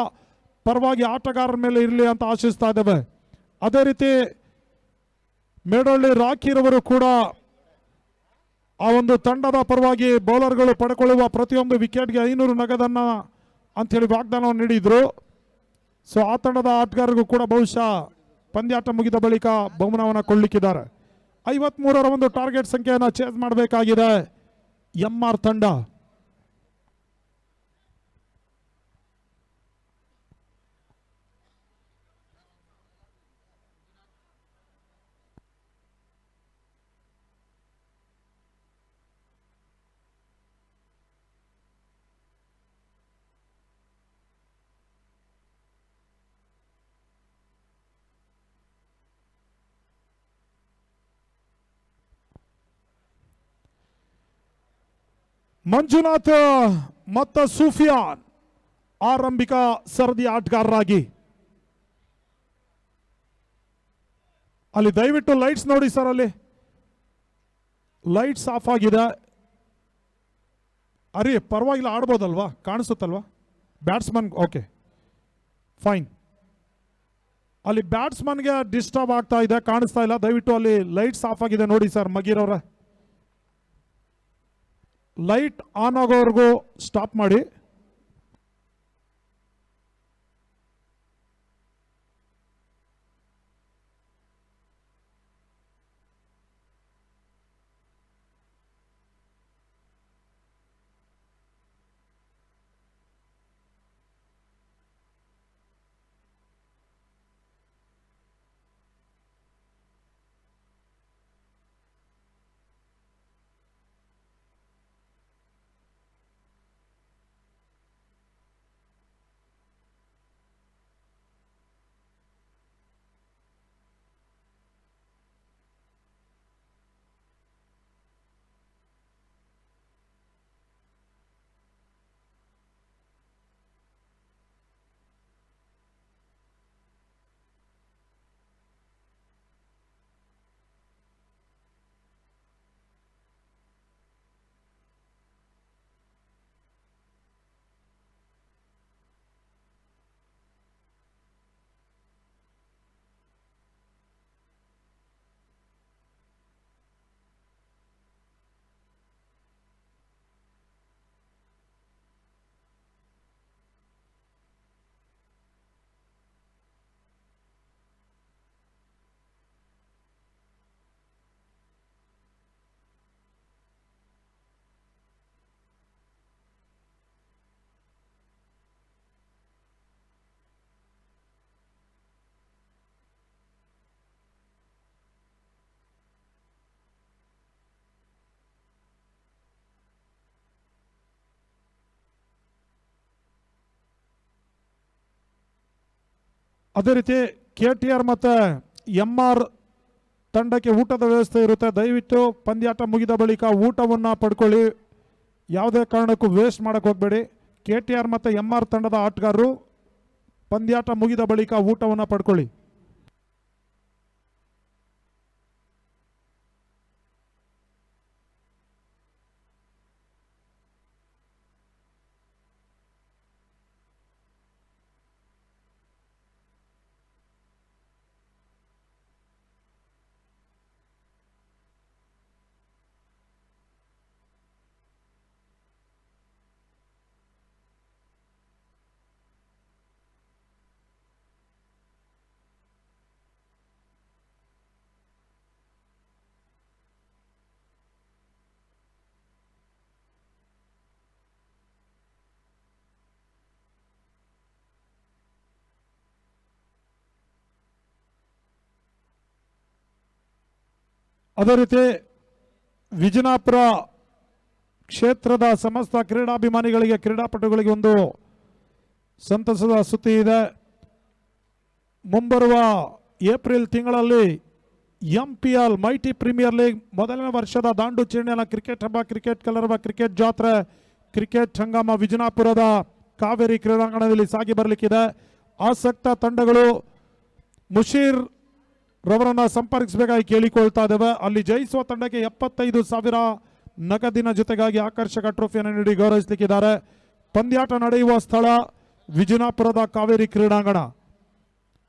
ಪರವಾಗಿ ಆಟಗಾರರ ಮೇಲೆ ಇರಲಿ ಅಂತ ಆಶಿಸ್ತಾ ಇದ್ದೇವೆ. ಅದೇ ರೀತಿ ಮೇಡಳ್ಳಿ ರಾಕಿರವರು ಕೂಡ ಆ ಒಂದು ತಂಡದ ಪರವಾಗಿ ಬೌಲರ್ಗಳು ಪಡ್ಕೊಳ್ಳುವ ಪ್ರತಿಯೊಂದು ವಿಕೆಟ್ಗೆ 500 ನಗದನ್ನ ಅಂಥೇಳಿ ವಾಗ್ದಾನವನ್ನು ನೀಡಿದ್ರು. ಸೊ ಆ ತಂಡದ ಆಟಗಾರರಿಗೂ ಕೂಡ ಬಹುಶಃ ಪಂದ್ಯಾಟ ಮುಗಿದ ಬಳಿಕ ಬಹುಮಾನವನ್ನು ಕೊಳ್ಳಿಕ್ಕಿದ್ದಾರೆ. 53ರ ಒಂದು ಟಾರ್ಗೆಟ್ ಸಂಖ್ಯೆಯನ್ನು ಚೇಸ್ ಮಾಡಬೇಕಾಗಿದೆ ಎಂಆರ್ ತಂಡ. ಮಂಜುನಾಥ್ ಮತ್ತು ಸೂಫಿಯಾನ್ ಆರಂಭಿಕ ಸರದಿ ಆಟಗಾರರಾಗಿ. ಅಲ್ಲಿ ದಯವಿಟ್ಟು ಲೈಟ್ಸ್ ನೋಡಿ ಸರ್, ಅಲ್ಲಿ ಲೈಟ್ಸ್ ಆಫ್ ಆಗಿದೆ. ಅರಿ ಪರವಾಗಿಲ್ಲ, ಆಡ್ಬೋದಲ್ವಾ, ಕಾಣಿಸುತ್ತಲ್ವಾ ಬ್ಯಾಟ್ಸ್ಮನ್? Okay fine. ಅಲ್ಲಿ ಬ್ಯಾಟ್ಸ್ಮನ್ಗೆ ಡಿಸ್ಟರ್ಬ್ ಆಗ್ತಾ ಇದೆ, ಕಾಣಿಸ್ತಾ ಇಲ್ಲ. ದಯವಿಟ್ಟು ಅಲ್ಲಿ ಲೈಟ್ಸ್ ಆಫ್ ಆಗಿದೆ ನೋಡಿ ಸರ್. ಮಗೀರ್ ಅವರ ಲೈಟ್ ಆನ್ ಆಗೋವರೆಗೂ ಸ್ಟಾಪ್ ಮಾಡಿ. ಅದೇ ರೀತಿ KTR ಮತ್ತು MR ತಂಡಕ್ಕೆ ಊಟದ ವ್ಯವಸ್ಥೆ ಇರುತ್ತೆ. ದಯವಿಟ್ಟು ಪಂದ್ಯಾಟ ಮುಗಿದ ಬಳಿಕ ಊಟವನ್ನು ಪಡ್ಕೊಳ್ಳಿ, ಯಾವುದೇ ಕಾರಣಕ್ಕೂ ವೇಸ್ಟ್ ಮಾಡೋಕ್ಕೆ ಹೋಗಬೇಡಿ. KTR ಮತ್ತು MR ತಂಡದ ಆಟಗಾರರು ಪಂದ್ಯಾಟ ಮುಗಿದ ಬಳಿಕ ಊಟವನ್ನು ಪಡ್ಕೊಳ್ಳಿ. ಅದೇ ರೀತಿ ವಿಜಯಪುರ ಕ್ಷೇತ್ರದ ಸಮಸ್ತ ಕ್ರೀಡಾಭಿಮಾನಿಗಳಿಗೆ, ಕ್ರೀಡಾಪಟುಗಳಿಗೆ ಒಂದು ಸಂತಸದ ಸುದ್ದಿ ಇದೆ. ಮುಂಬರುವ ಏಪ್ರಿಲ್ ತಿಂಗಳಲ್ಲಿ MPL ಮೈಟಿ ಪ್ರೀಮಿಯರ್ ಲೀಗ್ ಮೊದಲನೇ ವರ್ಷದ ದಾಂಡು ಚೇಣಿಯನ ಕ್ರಿಕೆಟ್ ಹಬ್ಬ, ಕ್ರಿಕೆಟ್ ಕಲರವ, ಕ್ರಿಕೆಟ್ ಜಾತ್ರೆ, ಕ್ರಿಕೆಟ್ ಹಂಗಾಮ ವಿಜಯಪುರದ ಕಾವೇರಿ ಕ್ರೀಡಾಂಗಣದಲ್ಲಿ ಸಾಗಿ ಬರಲಿಕ್ಕಿದೆ. ಆಸಕ್ತ ತಂಡಗಳು ಮುಷೀರ್ ರವರನ್ನ ಸಂಪರ್ಕಿಸಬೇಕಾಗಿ ಕೇಳಿಕೊಳ್ತಾ ಇದ್ದೇವೆ. ಅಲ್ಲಿ ಜಯಿಸುವ ತಂಡಕ್ಕೆ 75,000 ನಗದಿನ ಜೊತೆಗಾಗಿ ಆಕರ್ಷಕ ಟ್ರೋಫಿಯನ್ನು ನೀಡಿ ಗೌರವಿಸಲಿಕ್ಕಿದ್ದಾರೆ. ಪಂದ್ಯಾಟ ನಡೆಯುವ ಸ್ಥಳ ವಿಜಯಪುರದ ಕಾವೇರಿ ಕ್ರೀಡಾಂಗಣ.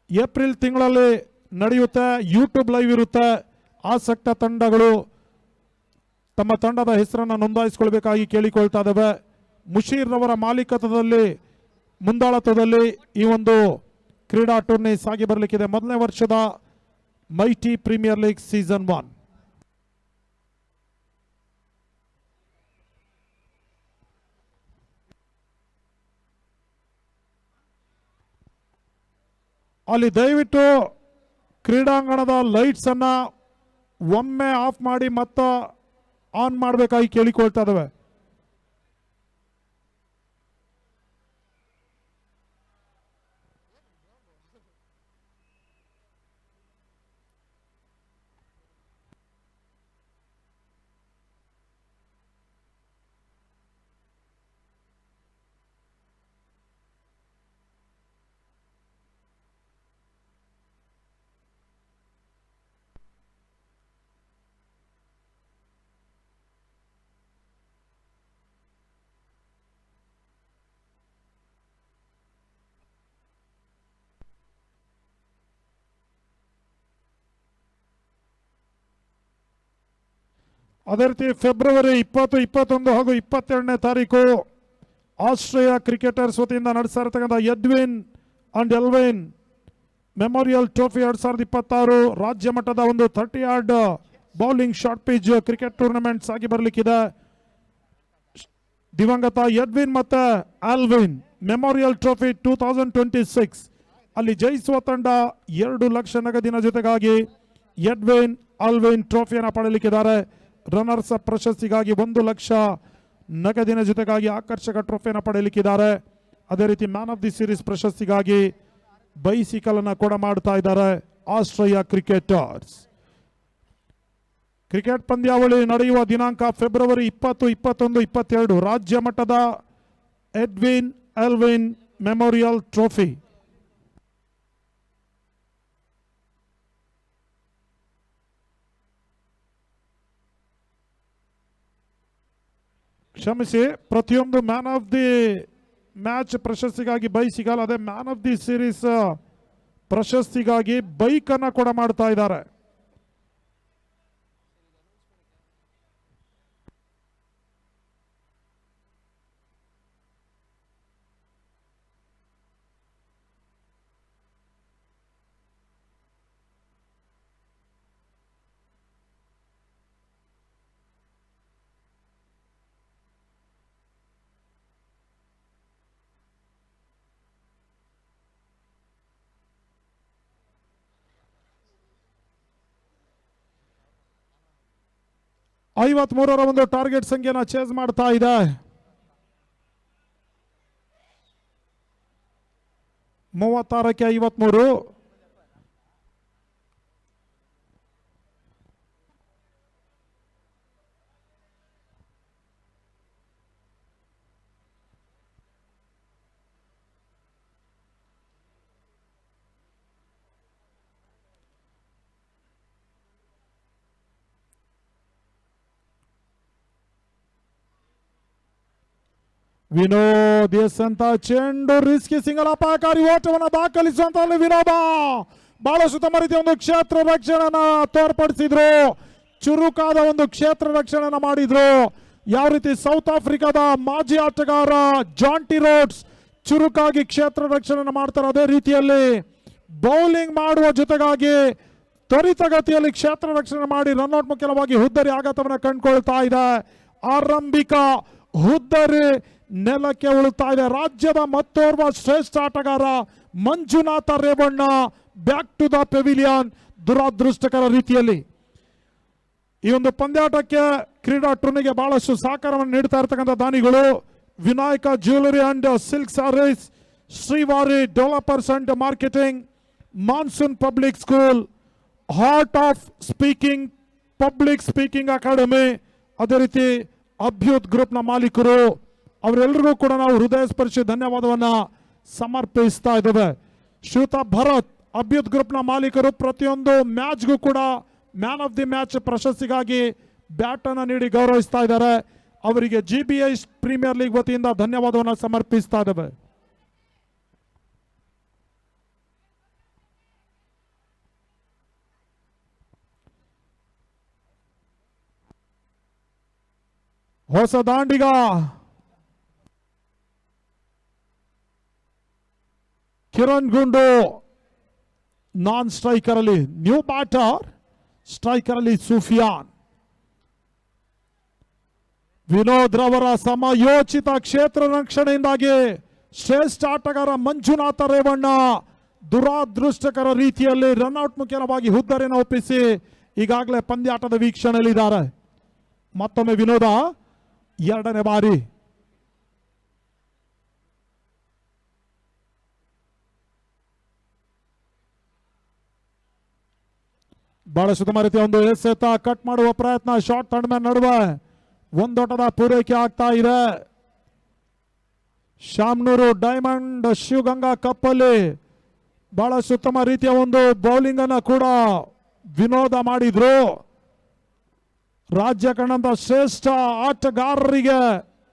ಏಪ್ರಿಲ್ ತಿಂಗಳಲ್ಲಿ ನಡೆಯುತ್ತೆ, ಯೂಟ್ಯೂಬ್ ಲೈವ್ ಇರುತ್ತೆ. ಆಸಕ್ತ ತಂಡಗಳು ತಮ್ಮ ತಂಡದ ಹೆಸರನ್ನು ನೋಂದಾಯಿಸಿಕೊಳ್ಬೇಕಾಗಿ ಕೇಳಿಕೊಳ್ತಾ ಇದ್ದೇವೆ. ಮುಷೀರ್ ರವರ ಮಾಲೀಕತ್ವದಲ್ಲಿ ಮುಂದಾಳತ್ವದಲ್ಲಿ ಈ ಒಂದು ಕ್ರೀಡಾ ಟೂರ್ನಿ ಸಾಗಿ ಬರಲಿಕ್ಕಿದೆ. ಮೊದಲನೇ ವರ್ಷದ ಮೈಟಿ ಪ್ರೀಮಿಯರ್ ಲೀಗ್ ಸೀಸನ್ 1. ಅಲ್ಲಿ ದಯವಿಟ್ಟು ಕ್ರೀಡಾಂಗಣದ ಲೈಟ್ಸ್ ಅನ್ನ ಒಮ್ಮೆ ಆಫ್ ಮಾಡಿ ಮತ್ತೆ ಆನ್ ಮಾಡಬೇಕಾಗಿ ಕೇಳಿಕೊಳ್ತಾ ಇದ್ದೇವೆ. ಅದೇ ರೀತಿ ಫೆಬ್ರವರಿ 20, 21 ಹಾಗೂ 22ನೇ ತಾರೀಕು ಆಸ್ಟ್ರೇಲಿಯಾ ಕ್ರಿಕೆಟರ್ಸ್ ವತಿಯಿಂದ ನಡೆಸ್ತಾ ಇರತಕ್ಕಂಥ Edwin and Elvin memorial trophy 2026 ರಾಜ್ಯ ಮಟ್ಟದ ಒಂದು 30 yard bowling short pitch cricket tournaments ಆಗಿ ಬರಲಿಕ್ಕಿದೆ. ದಿವಂಗತ ಎಡ್ವಿನ್ ಮತ್ತೆ ಆಲ್ವಿನ್ ಮೆಮೋರಿಯಲ್ ಟ್ರೋಫಿ 2026 ಅಲ್ಲಿ ಜಯಿಸುವ ತಂಡ 2 ಲಕ್ಷ ನಗದಿನ ಜೊತೆಗಾಗಿ ಎಡ್ವಿನ್ ಆಲ್ವಿನ್ ಟ್ರೋಫಿಯನ್ನು ಪಡೆಯಲಿಕ್ಕಿದ್ದಾರೆ. ರನ್ನರ್ಸ್ ಅಪ್ ಪ್ರಶಸ್ತಿಗಾಗಿ 1 ಲಕ್ಷ ನಗದಿನ ಜೊತೆಗಾಗಿ ಆಕರ್ಷಕ ಟ್ರೋಫಿಯನ್ನು ಪಡೆಯಲಿಕ್ಕಿದ್ದಾರೆ. ಅದೇ ರೀತಿ ಮ್ಯಾನ್ ಆಫ್ ದಿ ಸೀರೀಸ್ ಪ್ರಶಸ್ತಿಗಾಗಿ ಬೈಸಿಕಲ್ ಅನ್ನು ಕೂಡ ಮಾಡ್ತಾ ಇದ್ದಾರೆ ಆಸ್ಟ್ರೇಲಿಯಾ ಕ್ರಿಕೆಟರ್ಸ್. ಕ್ರಿಕೆಟ್ ಪಂದ್ಯಾವಳಿ ನಡೆಯುವ ದಿನಾಂಕ ಫೆಬ್ರವರಿ 20, 21, 22 ರಾಜ್ಯ ಮಟ್ಟದ ಎಡ್ವಿನ್ ಎಲ್ವಿನ್ ಮೆಮೋರಿಯಲ್ ಟ್ರೋಫಿ. ಕ್ಷಮಿಸಿ, ಪ್ರತಿಯೊಂದು ಮ್ಯಾನ್ ಆಫ್ ದಿ ಮ್ಯಾಚ್ ಪ್ರಶಸ್ತಿಗಾಗಿ ಬೈಸಿಕಲ್, ಅದೇ ಮ್ಯಾನ್ ಆಫ್ ದಿ ಸೀರೀಸ್ ಪ್ರಶಸ್ತಿಗಾಗಿ ಬೈಕ್ ಅನ್ನ ಕೂಡ ಮಾಡ್ತಾ ಇದ್ದಾರೆ. ಐವತ್ಮೂರರ ಒಂದು ಟಾರ್ಗೆಟ್ ಸಂಖ್ಯೆನ ಚೇಸ್ ಮಾಡ್ತಾ ಇದೆ. 36ಕ್ಕೆ 53. ವಿನೋದ್ ಎಸ್ ಅಂತ ಚೆಂಡು ರಿಸ್ಕಿ ಸಿಂಗಲ್ ಅಪಾಯಕಾರಿ ಓಟವನ್ನು ದಾಖಲಿಸುವಂತ ವಿನೋದ ಬಹಳಷ್ಟು ತಮ್ಮ ರೀತಿಯ ಒಂದು ಕ್ಷೇತ್ರ ರಕ್ಷಣೆಯನ್ನ ತೋರ್ಪಡಿಸಿದ್ರು. ಚುರುಕಾದ ಒಂದು ಕ್ಷೇತ್ರ ರಕ್ಷಣೆಯನ್ನ ಮಾಡಿದ್ರು. ಯಾವ ರೀತಿ ಸೌತ್ ಆಫ್ರಿಕಾದ ಮಾಜಿ ಆಟಗಾರ ಜಾಂಟಿ ರೋಡ್ಸ್ ಚುರುಕಾಗಿ ಕ್ಷೇತ್ರ ರಕ್ಷಣೆಯನ್ನ ಮಾಡ್ತಾರೆ, ಅದೇ ರೀತಿಯಲ್ಲಿ ಬೌಲಿಂಗ್ ಮಾಡುವ ಜೊತೆಗಾಗಿ ತ್ವರಿತಗತಿಯಲ್ಲಿ ಕ್ಷೇತ್ರ ರಕ್ಷಣೆ ಮಾಡಿ ರನ್ಔಟ್ ಮುಖ್ಯವಾಗಿ ಹುದ್ದರಿ ಆಘಾತವನ್ನು ಕಂಡುಕೊಳ್ತಾ ಇದೆ. ಆರಂಭಿಕ ಹುದ್ದರಿ ನೆಲಕ್ಕೆ ಉಳುತ್ತಾ ಇದೆ. ರಾಜ್ಯದ ಮತ್ತೋರ್ವ ಶ್ರೇಷ್ಠ ಆಟಗಾರ Manjunatha Revanna back to the pavilion. ದುರಾದೃಷ್ಟಕರ ರೀತಿಯಲ್ಲಿ ಈ ಒಂದು ಪಂದ್ಯಾಟಕ್ಕೆ ಕ್ರೀಡಾ ಟೂರ್ನಿಗೆ ಬಹಳಷ್ಟು ಸಹಕಾರವನ್ನು ನೀಡ್ತಾ ಇರತಕ್ಕಂಥ ದಾನಿಗಳು Vinayaka jewellery and silk saris, Srivari developers and marketing, monsoon public school, heart of speaking public speaking academy, ಅದೇ ರೀತಿ ಅಭ್ಯುತ್ ಗ್ರೂಪ್ನ ಮಾಲೀಕರು, ಅವರೆಲ್ಲರಿಗೂ ಕೂಡ ನಾವು ಹೃದಯ ಸ್ಪರ್ಶಿ ಧನ್ಯವಾದವನ್ನ ಸಮರ್ಪಿಸ್ತಾ ಇದ್ದೇವೆ. ಶ್ರೀಯುತ ಭರತ್, ಅಭ್ಯುತ್ ಗ್ರೂಪ್ನ ಮಾಲೀಕರು, ಪ್ರತಿಯೊಂದು ಮ್ಯಾಚ್ಗೂ ಕೂಡ ಮ್ಯಾನ್ ಆಫ್ ದಿ ಮ್ಯಾಚ್ ಪ್ರಶಸ್ತಿಗಾಗಿ ಬ್ಯಾಟ್ ಅನ್ನು ನೀಡಿ ಗೌರವಿಸ್ತಾ ಇದ್ದಾರೆ. ಅವರಿಗೆ GBI ಪ್ರೀಮಿಯರ್ ಲೀಗ್ ವತಿಯಿಂದ ಧನ್ಯವಾದವನ್ನು ಸಮರ್ಪಿಸ್ತಾ ಇದ್ದೇವೆ. ಹೊಸ ದಾಂಡಿಗ ಕಿರಣ್ ಗುಂಡು ನಾನ್ ಸ್ಟ್ರೈಕರ್ ಅಲ್ಲಿ, ನ್ಯೂ ಬ್ಯಾಟರ್ ಸ್ಟ್ರೈಕರ್ ಅಲ್ಲಿ ಸುಫಿಯಾನ್. ವಿನೋದ್ ರವರ ಸಮಯೋಚಿತ ಕ್ಷೇತ್ರ ರಕ್ಷಣೆಯಿಂದಾಗಿ ಶ್ರೇಷ್ಠ ಆಟಗಾರ ಮಂಜುನಾಥ ರೇವಣ್ಣ ದುರಾದೃಷ್ಟಕರ ರೀತಿಯಲ್ಲಿ ರನ್ಔಟ್ ಮುಖೇನವಾಗಿ ಹುದ್ದರಿನ ಒಪ್ಪಿಸಿ ಈಗಾಗಲೇ ಪಂದ್ಯಾಟದ ವೀಕ್ಷಣೆಯಲ್ಲಿದ್ದಾರೆ. ಮತ್ತೊಮ್ಮೆ ವಿನೋದ ಎರಡನೇ ಬಾರಿ. ಬಹಳ ಸುಗಮ ರೀತಿಯ ಒಂದು ಎಸೆತ ಕಟ್ ಮಾಡುವ ಪ್ರಯತ್ನ, ಶಾರ್ಟ್ ಥರ್ಡ್ ಮ್ಯಾನ್ ನಡುವೆ ಒಂದೋಟದ ಪೂರೈಕೆ ಆಗ್ತಾ ಇದೆ. ಶಾಮ್ನೂರು ಡೈಮಂಡ್ ಶಿವಗಂಗಾ ಕಪ್ಪಲ್ಲಿ ಬಹಳ ಉತ್ತಮ ರೀತಿಯ ಒಂದು ಬೌಲಿಂಗ್ ಅನ್ನ ಕೂಡ ವಿನೋದ ಮಾಡಿದ್ರು. ರಾಜ್ಯ ಕಂಡಂತ ಶ್ರೇಷ್ಠ ಆಟಗಾರರಿಗೆ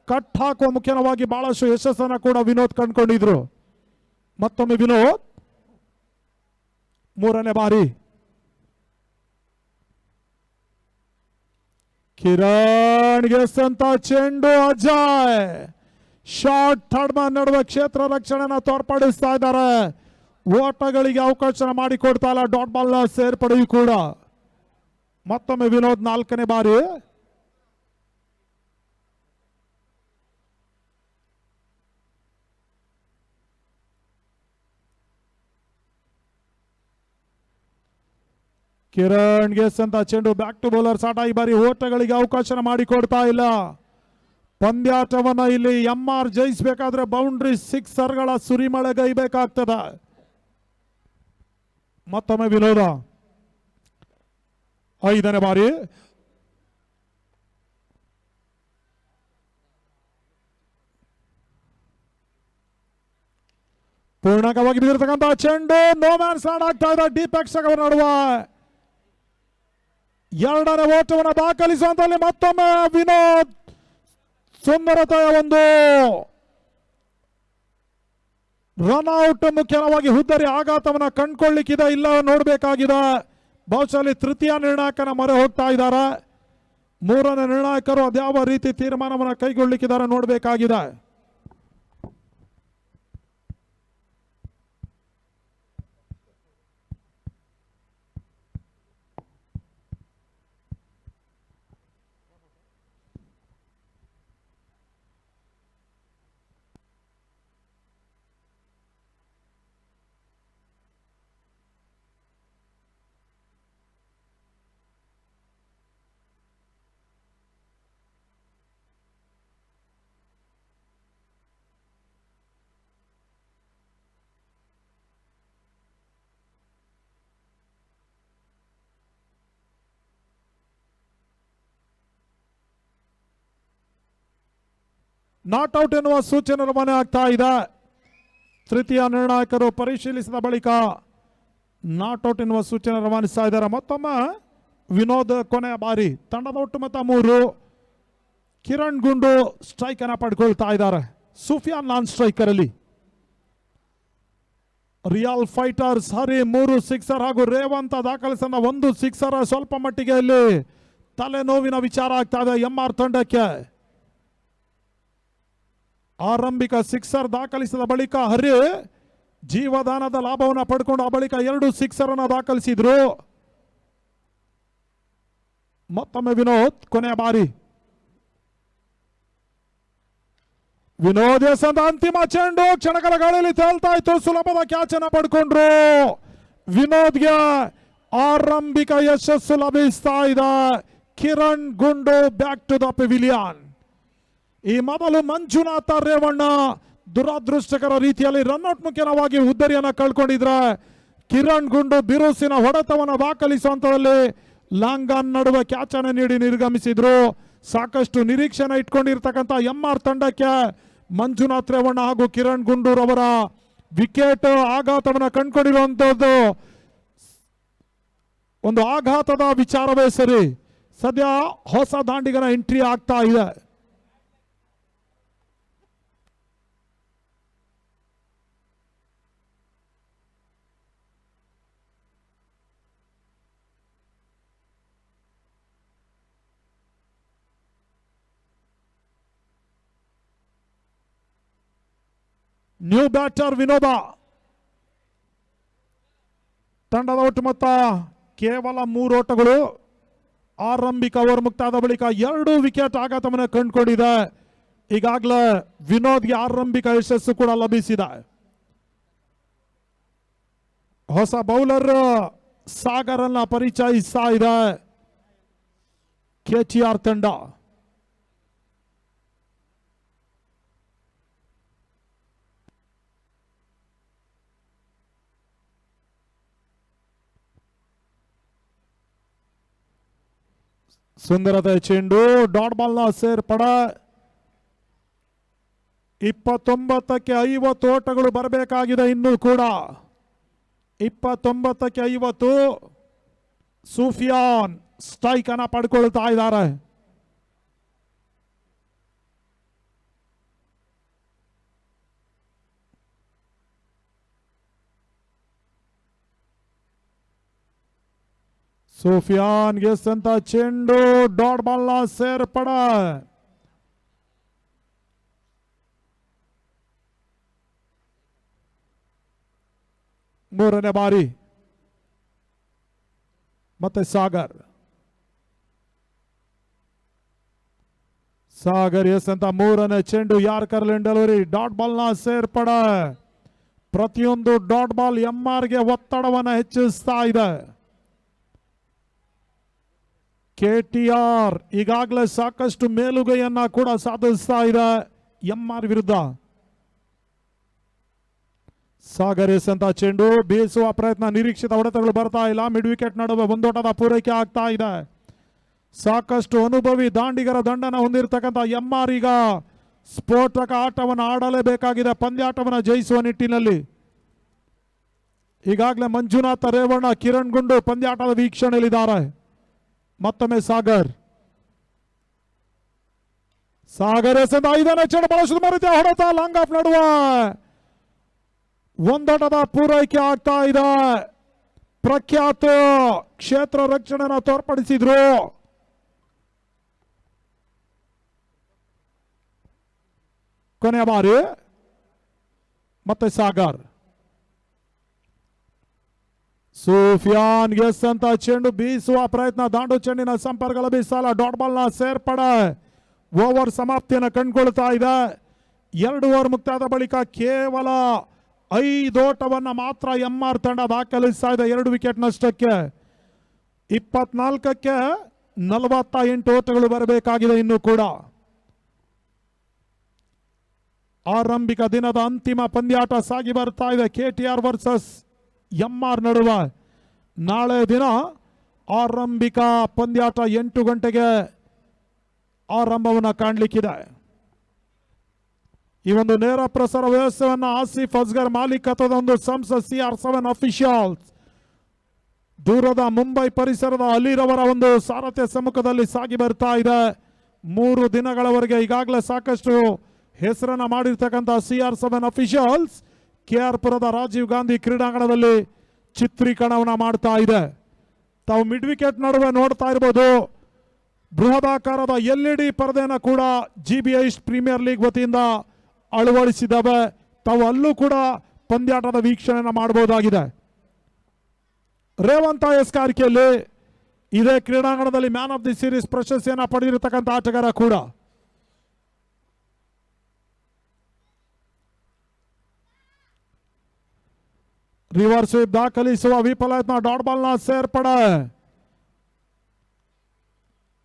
ಕಟ್ ಹಾಕುವ ಮುಖ್ಯವಾಗಿ ಬಹಳಷ್ಟು ಯಶಸ್ಸನ್ನ ಕೂಡ ವಿನೋದ್ ಕಂಡುಕೊಂಡಿದ್ರು. ಮತ್ತೊಮ್ಮೆ ವಿನೋದ್ ಮೂರನೇ ಬಾರಿ. ಕಿರಣ್ ಗೆಸಂತ ಚೆಂಡು, ಅಜಯ್ ಶಾರ್ಟ್ ಥರ್ಡ್ ಮ್ಯಾನ್ ನಡುವೆ ಕ್ಷೇತ್ರ ರಕ್ಷಣೆನ ತೋರ್ಪಡಿಸ್ತಾ ಇದ್ದಾರೆ. ಓಟಗಳಿಗೆ ಅವಕಾಶ ಮಾಡಿಕೊಡ್ತಾ ಇಲ್ಲ, ಡಾಟ್ ಬಾಲ್ ಸೇರ್ಪಡೆಯೂ ಕೂಡ. ಮತ್ತೊಮ್ಮೆ ವಿನೋದ್ ನಾಲ್ಕನೇ ಬಾರಿ. ಕಿರಣ್ ಗೆಸಂತ ಚೆಂಡು, ಬ್ಯಾಕ್ ಟು ಬೌಲರ್ ಆಟ. ಈ ಬಾರಿ ಓಟಗಳಿಗೆ ಅವಕಾಶ ಮಾಡಿಕೊಡ್ತಾ ಇಲ್ಲ. ಪಂದ್ಯಾಟವನ್ನ ಇಲ್ಲಿ MR ಜಯಿಸಬೇಕಾದ್ರೆ ಬೌಂಡ್ರಿ ಸಿಕ್ಸರ್ಗಳ ಸುರಿಮಳೆ ಗೈಬೇಕಾಗ್ತದೆ. ಮತ್ತೊಮ್ಮೆ ವಿನೋದ ಐದನೇ ಬಾರಿ. ಪೂರ್ಣಕವಾಗಿ ಬಿದ್ದಿರತಕ್ಕಂಥ ಚೆಂಡು, ನೋ ಮ್ಯಾನ್ಸ್ ಲ್ಯಾಂಡ್ ಆಗ್ತಾ ಇದೆ ಡೀಪ್ ಎಕ್ಸ್ಟ್ರಾ ನಡುವೆ. ಎರಡನೇ ಓಟವನ್ನು ದಾಖಲಿಸುವಂತಲ್ಲಿ ಮತ್ತೊಮ್ಮೆ ವಿನೋದ್ ಸುಂದರತೆಯ ಒಂದು ರನ್ಔಟ್ ಮುಖ್ಯವಾಗಿ ಹುದ್ದರಿ ಆಘಾತವನ್ನ ಕಂಡುಕೊಳ್ಳಿಕ್ಕಿದೆ, ಇಲ್ಲ ನೋಡಬೇಕಾಗಿದೆ. ಬಹುಶಃ ಅಲ್ಲಿ ತೃತೀಯ ನಿರ್ಣಾಯಕನ ಮೊರೆ ಹೋಗ್ತಾ ಇದ್ದಾರೆ. ಮೂರನೇ ನಿರ್ಣಾಯಕರು ಅದ್ಯಾವ ರೀತಿ ತೀರ್ಮಾನವನ್ನು ಕೈಗೊಳ್ಳಿಕ್ಕಿದ್ದಾರೆ ನೋಡಬೇಕಾಗಿದೆ. ನಾಟ್ ಔಟ್ ಎನ್ನುವ ಸೂಚನೆ ರವಾನೆ ಆಗ್ತಾ ಇದೆ. ತೃತೀಯ ನಿರ್ಣಾಯಕರು ಪರಿಶೀಲಿಸಿದ ಬಳಿಕ ನಾಟ್ ಔಟ್ ಎನ್ನುವ ಸೂಚನೆ ರವಾನಿಸ್ತಾ ಇದ್ದಾರೆ. ಮತ್ತೊಮ್ಮೆ ವಿನೋದ್ ಕೊನೆಯ ಬಾರಿ. ತಂಡದ ಒಟ್ಟು ಮೊತ್ತ 3. ಕಿರಣ್ ಗುಂಡು ಸ್ಟ್ರೈಕ್ ಅನ್ನ ಪಡ್ಕೊಳ್ತಾ ಇದ್ದಾರೆ. ಸುಫಿಯಾನ್ ನಾನ್ ಸ್ಟ್ರೈಕರ್ ಅಲ್ಲಿ. ರಿಯಲ್ ಫೈಟರ್ಸ್ ಹರಿ 3 ಸಿಕ್ಸರ್ ಹಾಗೂ ರೇವಂತ ದಾಖಲಿಸಿದ 1 ಸಿಕ್ಸರ್ ಸ್ವಲ್ಪ ಮಟ್ಟಿಗೆ ಇಲ್ಲಿ ತಲೆನೋವಿನ ವಿಚಾರ ಆಗ್ತಾ ಇದೆ MR ತಂಡಕ್ಕೆ. ಆರಂಭಿಕ ಸಿಕ್ಸರ್ ದಾಖಲಿಸಿದ ಬಳಿಕ ಹರಿ ಜೀವದಾನದ ಲಾಭವನ್ನು ಪಡ್ಕೊಂಡು ಆ ಬಳಿಕ 2 ಸಿಕ್ಸರ್ ಅನ್ನು ದಾಖಲಿಸಿದ್ರು. ಮತ್ತೊಮ್ಮೆ ವಿನೋದ್ ಕೊನೆಯ ಬಾರಿ. ವಿನೋದ್ ಎಸೆದ ಅಂತಿಮ ಚೆಂಡು ಕ್ಷಣಗಳ ಗಾಳಿಯಲ್ಲಿ ತೇಲ್ತಾ ಇತ್ತು. ಸುಲಭದ ಕ್ಯಾಚ್ ಅನ್ನ ಪಡ್ಕೊಂಡ್ರು. ವಿನೋದ್ಗೆ ಆರಂಭಿಕ ಯಶಸ್ಸು ಲಭಿಸ್ತಾ ಇದೆ. ಕಿರಣ್ ಗುಂಡು ಬ್ಯಾಕ್ ಟು ದ ಪೆವಿಲಿಯನ್. ಈ ಮೊದಲು ಮಂಜುನಾಥ ರೇವಣ್ಣ ದುರಾದೃಷ್ಟಕರ ರೀತಿಯಲ್ಲಿ ರನ್ಔಟ್ ಮುಖ್ಯವಾಗಿ ಹುದ್ದರಿಯನ್ನ ಕಳ್ಕೊಂಡಿದ್ರೆ ಕಿರಣ್ ಗುಂಡು ಬಿರುಸಿನ ಹೊಡೆತವನ್ನು ದಾಖಲಿಸುವಂತದಲ್ಲಿ ಲಾಂಗಾನ್ ನಡುವೆ ಕ್ಯಾಚ್ ಅನ್ನು ನೀಡಿ ನಿರ್ಗಮಿಸಿದ್ರು. ಸಾಕಷ್ಟು ನಿರೀಕ್ಷೆನ ಇಟ್ಕೊಂಡಿರ್ತಕ್ಕಂಥ ಎಂಆರ್ ತಂಡಕ್ಕೆ ಮಂಜುನಾಥ್ ರೇವಣ್ಣ ಹಾಗೂ ಕಿರಣ್ ಗುಂಡೂರ್ ಅವರ ವಿಕೆಟ್ ಆಘಾತವನ್ನು ಕಂಡುಕೊಂಡಿರುವಂತದ್ದು ಒಂದು ಆಘಾತದ ವಿಚಾರವೇ ಸರಿ. ಸದ್ಯ ಹೊಸ ದಾಂಡಿಗನ ಎಂಟ್ರಿ ಆಗ್ತಾ ಇದೆ. ನ್ಯೂ ಬ್ಯಾಟರ್ ವಿನೋದ. ತಂಡದ ಒಟ್ಟು ಮೊತ್ತ ಕೇವಲ 3 ಓಟಗಳು. ಆರಂಭಿಕ ಓವರ್ ಮುಕ್ತಾದ ಬಳಿಕ 2 ವಿಕೆಟ್ ಆಘಾತವನ್ನು ಕಂಡುಕೊಂಡಿದೆ. ಈಗಾಗಲೇ ವಿನೋದ್ಗೆ ಆರಂಭಿಕ ಯಶಸ್ಸು ಕೂಡ ಲಭಿಸಿದೆ. ಹೊಸ ಬೌಲರ್ ಸಾಗರ್ ಅನ್ನ ಪರಿಚಯಿಸ್ತಾ ಇದೆ KTR ತಂಡ. ಸುಂದರತೆ ಚೆಂಡು, ಡಾಟ್ ಬಾಲ್ ನ ಸೇರ್ಪಡೆ. 29ಕ್ಕೆ 50 ಓಟಗಳು ಬರಬೇಕಾಗಿದೆ. ಇನ್ನೂ ಕೂಡ 29ಕ್ಕೆ 50. ಸೂಫಿಯಾನ್ ಸ್ಟ್ರೈಕ್ ಅನ್ನ ಪಡ್ಕೊಳ್ತಾ ಇದ್ದಾರೆ. ಸೂಫಿಯಾನ್ ಗೆಸ್ತಂತ ಚೆಂಡು, ಡಾಟ್ ಬಾಲ್ ನ ಸೇರ್ಪಡೆ. ಮೂರನೇ ಬಾರಿ ಮತ್ತೆ ಸಾಗರ್ ಎಸೆದಂತ ಮೂರನೇ ಚೆಂಡು, yorker line delivery, dot ball ನ ಸೇರ್ಪಡೆ. ಪ್ರತಿಯೊಂದು ಡಾಟ್ ಬಾಲ್ ಎಂಆರ್ಗೆ ಒತ್ತಡವನ್ನು ಹೆಚ್ಚಿಸ್ತಾ ಇದೆ. KTR ಈಗಾಗಲೇ ಸಾಕಷ್ಟು ಮೇಲುಗೈಯನ್ನ ಕೂಡ ಸಾಧಿಸ್ತಾ ಇದೆ ಎಂಆರ್ ವಿರುದ್ಧ. ಸಾಗರ್ ಎಸೆದಂತ ಚೆಂಡು, ಬೀಸುವ ಪ್ರಯತ್ನ, ನಿರೀಕ್ಷಿತ ಹೊಡೆತಗಳು ಬರ್ತಾ ಇಲ್ಲ. ಮಿಡ್ ವಿಕೆಟ್ ನಡುವೆ ಒಂದೋಟದ ಪೂರೈಕೆ ಆಗ್ತಾ ಇದೆ. ಸಾಕಷ್ಟು ಅನುಭವಿ ದಾಂಡಿಗರ ದಂಡನ ಹೊಂದಿರತಕ್ಕಂಥ ಎಂಆರ್ ಈಗ ಸ್ಫೋಟಕ ಆಟವನ್ನು ಆಡಲೇಬೇಕಾಗಿದೆ ಪಂದ್ಯಾಟವನ್ನು ಜಯಿಸುವ ನಿಟ್ಟಿನಲ್ಲಿ. ಈಗಾಗಲೇ ಮಂಜುನಾಥ ರೇವಣ್ಣ, ಕಿರಣ್ ಗುಂಡು ಪಂದ್ಯಾಟದ ವೀಕ್ಷಣೆಯಲ್ಲಿದ್ದಾರೆ. ಮತ್ತೊಮ್ಮೆ ಸಾಗರ್ ಎಸೆದ 5ನೇ ಚೆಂಡು, ಬಹಳ ಸುಂದರ ರೀತಿಯ ಹೊಡೆತ, ಲಾಂಗ್ ಆಫ್ ನಡುವೆ ಒಂದಟದ ಪೂರೈಕೆ ಆಗ್ತಾ ಇದೆ. ಪ್ರಖ್ಯಾತ ಕ್ಷೇತ್ರ ರಕ್ಷಣೆಯನ್ನು ತೋರ್ಪಡಿಸಿದ್ರು. ಕೊನೆಯ ಬಾರಿ ಮತ್ತೆ ಸಾಗರ್. ಸೂಫಿಯಾನ್ ಗೆಸ್ತಂತ ಚೆಂಡು, ಬೀಸುವ ಪ್ರಯತ್ನ, ದಾಂಡು ಚೆಂಡಿನ ಸಂಪರ್ಕ ಲಭಿಸಲ್ಲ. ಡಾಟ್ ಬಾಲ್ ನ ಸೇರ್ಪಡೆ. ಓವರ್ ಸಮಾಪ್ತಿಯನ್ನು ಕಂಡುಕೊಳ್ತಾ ಇದೆ. 2 ಓವರ್ ಮುಕ್ತಾದ ಬಳಿಕ ಕೇವಲ 5 ಓಟವನ್ನು ಮಾತ್ರ ಎಂಆರ್ ತಂಡ ದಾಖಲಿಸ್ತಾ ಇದೆ 2 ವಿಕೆಟ್ ನಷ್ಟಕ್ಕೆ. 24ಕ್ಕೆ 48 ಓಟಗಳು ಬರಬೇಕಾಗಿದೆ ಇನ್ನೂ ಕೂಡ. ಆರಂಭಿಕ ದಿನದ ಅಂತಿಮ ಪಂದ್ಯಾಟ ಸಾಗಿ ಬರ್ತಾ ಇದೆ. KTR ವರ್ಸಸ್ ಎಂಆರ್ ನಡುವೆ. ನಾಳೆ ದಿನ ಆರಂಭಿಕ ಪಂದ್ಯಾಟ 8 ಗಂಟೆಗೆ ಆರಂಭವನ್ನು ಕಾಣಲಿಕ್ಕಿದೆ. ಈ ಒಂದು ನೇರ ಪ್ರಸಾರ ವ್ಯವಸ್ಥೆಯನ್ನು ಆಸಿಫ್ ಅಸ್ಗರ್ ಮಾಲೀಕತ್ವದ ಒಂದು ಸಂಸ್ಥೆ CR7 ಅಫಿಷಿಯಲ್ಸ್ ದೂರದ ಮುಂಬೈ ಪರಿಸರದ ಅಲಿರವರ ಒಂದು ಸಾರಥ್ಯ ಸಮ್ಮುಖದಲ್ಲಿ ಸಾಗಿ ಬರ್ತಾ ಇದೆ. 3 ದಿನಗಳವರೆಗೆ ಈಗಾಗಲೇ ಸಾಕಷ್ಟು ಹೆಸರನ್ನ ಮಾಡಿರ್ತಕ್ಕಂಥ CR7 ಅಫಿಷಿಯಲ್ಸ್ KR ಪುರದ ರಾಜೀವ್ ಗಾಂಧಿ ಕ್ರೀಡಾಂಗಣದಲ್ಲಿ ಚಿತ್ರೀಕರಣವನ್ನು ಮಾಡ್ತಾ ಇದೆ. ತಾವು ಮಿಡ್ ವಿಕೆಟ್ ನಡುವೆ ನೋಡ್ತಾ ಇರಬಹುದು ಬೃಹದಾಕಾರದ LED ಪರದೆಯನ್ನು ಕೂಡ GBI ಪ್ರೀಮಿಯರ್ ಲೀಗ್ ವತಿಯಿಂದ ಅಳವಡಿಸಿದ್ದಾವೆ. ತಾವು ಅಲ್ಲೂ ಕೂಡ ಪಂದ್ಯಾಟದ ವೀಕ್ಷಣೆಯನ್ನು ಮಾಡಬಹುದಾಗಿದೆ. ರೇವಂತ್ ಎಸ್ಕಾರ್ಕಿಯಲ್ಲಿ ಇದೇ ಕ್ರೀಡಾಂಗಣದಲ್ಲಿ ಮ್ಯಾನ್ ಆಫ್ ದಿ ಸೀರೀಸ್ ಪ್ರಶಸ್ತಿಯನ್ನು ಪಡೆದಿರತಕ್ಕಂಥ ಆಟಗಾರ ಕೂಡ. ರಿವರ್ಸ್ ಸ್ವೀಪ್ ದಾಖಲಿಸುವ ವಿಫಲಯತ್ನ, ಡಾಟ್ ಬಾಲ್ ನ ಸೇರ್ಪಡೆ.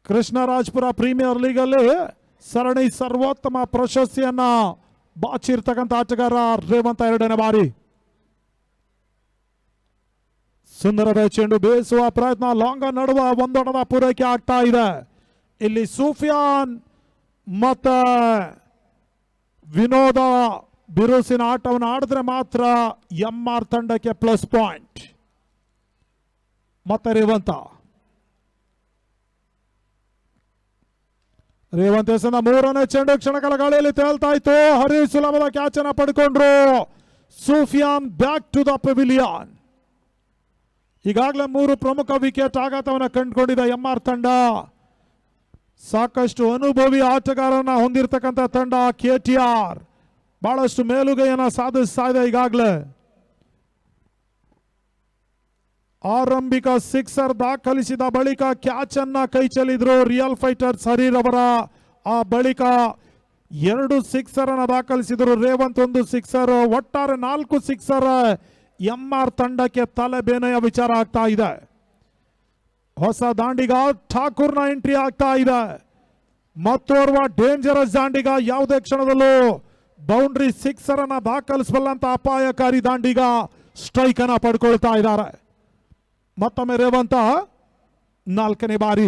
ಕೃಷ್ಣರಾಜಪುರ ಪ್ರೀಮಿಯರ್ ಲೀಗ್ ಅಲ್ಲಿ ಸರಣಿ ಸರ್ವೋತ್ತಮ ಪ್ರಶಸ್ತಿಯನ್ನ ಬಾಚಿರ್ತಕ್ಕಂಥ ಆಟಗಾರ ರೇವಂತ್ 2ನೇ ಬಾರಿ. ಸುಂದರದ ಚೆಂಡು ಬೇಯಿಸುವ ಪ್ರಯತ್ನ, ಲಾಂಗ್ ನಡುವ ಒಂದೊಡದ ಪೂರೈಕೆ ಆಗ್ತಾ ಇದೆ. ಇಲ್ಲಿ ಸೂಫಿಯಾನ್ ಮತ್ತು ವಿನೋದ ಬಿರುಸಿನ ಆಟವನ್ನು ಆಡಿದ್ರೆ ಮಾತ್ರ ಎಂಆರ್ ತಂಡಕ್ಕೆ ಪ್ಲಸ್ ಪಾಯಿಂಟ್. ಮತ್ತೆ ರೇವಂತ್ ಎಸೆದ ಮೂರನೇ ಚೆಂಡು ಕ್ಷಣಕಾಲ ಗಾಳಿಯಲ್ಲಿ ತೇಲ್ತಾ ಇತ್ತು. ಹರಿ ಸುಲಭದ ಕ್ಯಾಚ್ ಅನ್ನು ಪಡ್ಕೊಂಡ್ರು. Sufiyan back to the pavilion. ಈಗಾಗಲೇ 3 ಪ್ರಮುಖ ವಿಕೆಟ್ ಆಘಾತವನ್ನು ಕಂಡುಕೊಂಡಿದೆ ಎಂಆರ್ ತಂಡ. ಸಾಕಷ್ಟು ಅನುಭವಿ ಆಟಗಾರನ ಹೊಂದಿರತಕ್ಕಂಥ ತಂಡ ಕೆಟಿಆರ್ ಬಹಳಷ್ಟು ಮೇಲುಗೈಯನ್ನು ಸಾಧಿಸ್ತಾ ಇದೆ. ಈಗಾಗಲೇ ಆರಂಭಿಕ ಸಿಕ್ಸರ್ ದಾಖಲಿಸಿದ ಬಳಿಕ ಕ್ಯಾಚ್ ಅನ್ನ ಕೈ ಚೆಲ್ಲಿದ್ರು ರಿಯಲ್ ಫೈಟರ್ಸ್ ಹರಿರವರ. ಆ ಬಳಿಕ 2 ಸಿಕ್ಸರ್ ಅನ್ನು ದಾಖಲಿಸಿದ್ರು. ರೇವಂತ್ 1 ಸಿಕ್ಸರ್, ಒಟ್ಟಾರೆ 4 ಸಿಕ್ಸರ್. ಎಂಆರ್ ತಂಡಕ್ಕೆ ತಲೆಬೇನೆಯ ವಿಚಾರ ಆಗ್ತಾ ಇದೆ. ಹೊಸ ದಾಂಡಿಗ ಠಾಕೂರ್ನ ಎಂಟ್ರಿ ಆಗ್ತಾ ಇದೆ. ಮತ್ತೋರ್ವ ಡೇಂಜರಸ್ ದಾಂಡಿಗ ಯಾವುದೇ ಕ್ಷಣದಲ್ಲೂ ಬೌಂಡ್ರಿ ಸಿಕ್ಸರ್ ಅನ್ನ ದಾಖಲಿಸಬಲ್ಲಂತ ಅಪಾಯಕಾರಿ ದಾಂಡಿಗ ಸ್ಟ್ರೈಕ್ ಅನ್ನ ಪಡ್ಕೊಳ್ತಾ ಇದ್ದಾರೆ. ಮತ್ತೊಮ್ಮೆ ರೇವಂತ 4ನೇ ಬಾರಿ.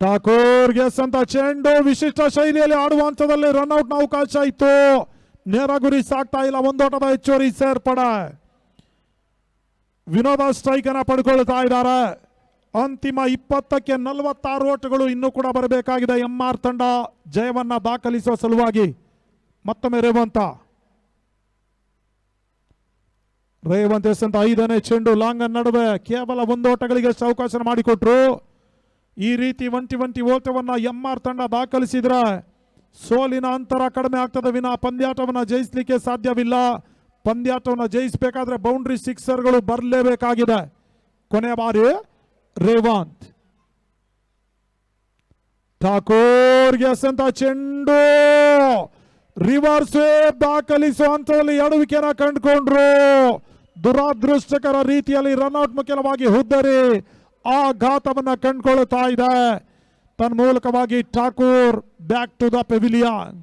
ಠಾಕೂರ್ ಗೆಸ್ ಅಂತ ಚೆಂಡು ವಿಶಿಷ್ಟ ಶೈಲಿಯಲ್ಲಿ ಆಡುವಂತದಲ್ಲಿ ರನ್ಔಟ್ ನ ಅವಕಾಶ ಇತ್ತು. ನೇರ ಗುರಿ ಸಾಕ್ತಾ ಇಲ್ಲ. ಒಂದೋಟದ ಹೆಚ್ಚುವರಿ ಸೇರ್ಪಡೆ. ವಿನೋದ ಸ್ಟ್ರೈಕ್ ಅನ್ನ ಪಡ್ಕೊಳ್ತಾ ಇದ್ದಾರೆ. ಅಂತಿಮ 20ಕ್ಕೆ 46 ಓಟಗಳು ಇನ್ನೂ ಕೂಡ ಬರಬೇಕಾಗಿದೆ ಎಂಆರ್ ತಂಡ ಜಯವನ್ನ ದಾಖಲಿಸುವ ಸಲುವಾಗಿ. ಮತ್ತೊಮ್ಮೆ ರೇವಂತ್ ಎಸೆದ 5ನೇ ಚೆಂಡು ಲಾಂಗ್ ನಡುವೆ ಕೇವಲ 1 ಓಟಗಳಿಗೆ ಅವಕಾಶ ಮಾಡಿಕೊಟ್ರು. ಈ ರೀತಿ 1-20 ಓಟವನ್ನ ಎಂಆರ್ ತಂಡ ದಾಖಲಿಸಿದ್ರೆ ಸೋಲಿನ ಅಂತರ ಕಡಿಮೆ ಆಗ್ತದೆ ವಿನ ಪಂದ್ಯಾಟವನ್ನ ಜಯಿಸಲಿಕ್ಕೆ ಸಾಧ್ಯವಿಲ್ಲ. ಪಂದ್ಯಾಟವನ್ನ ಜಯಿಸಬೇಕಾದ್ರೆ ಬೌಂಡ್ರಿ ಸಿಕ್ಸರ್ಗಳು ಬರಲೇಬೇಕಾಗಿದೆ. ಕೊನೆಯ ಬಾರಿ ರೇವಂತ್. ಠಾಕೂರ್ ಎಸೆದ ಚೆಂಡು ರಿವರ್ಸ್ ವೇವ್ ದಾಖಲಿಸುವಂತಲ್ಲಿ ಎಡವಿಕೆನ ಕಂಡುಕೊಂಡ್ರು. ದುರಾದೃಷ್ಟಕರ ರೀತಿಯಲ್ಲಿ ರನ್ಔಟ್ ಮುಖ್ಯವಾಗಿ ಹುದ್ದರಿ ಆಘಾತವನ್ನ ಕಂಡುಕೊಳ್ಳುತ್ತಾ ಇದೆ. ತನ್ಮೂಲಕವಾಗಿ Thakur back to the pavilion.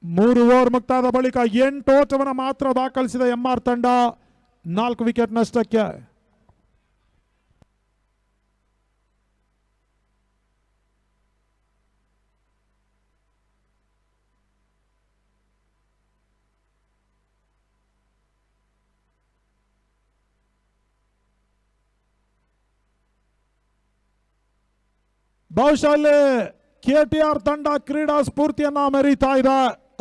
3 over ಮುಕ್ತಾದ ಬಳಿಕ 8 ಓಟವನ್ನು ಮಾತ್ರ ದಾಖಲಿಸಿದ ಎಂಆರ್ ತಂಡ 4 ವಿಕೆಟ್ ನಷ್ಟಕ್ಕೆ. ಬಹುಶಃ ಇಲ್ಲಿ ಕೆಟಿಆರ್ ತಂಡ ಕ್ರೀಡಾ ಸ್ಫೂರ್ತಿಯನ್ನ ಮೆರೀತಾ ಇದೆ.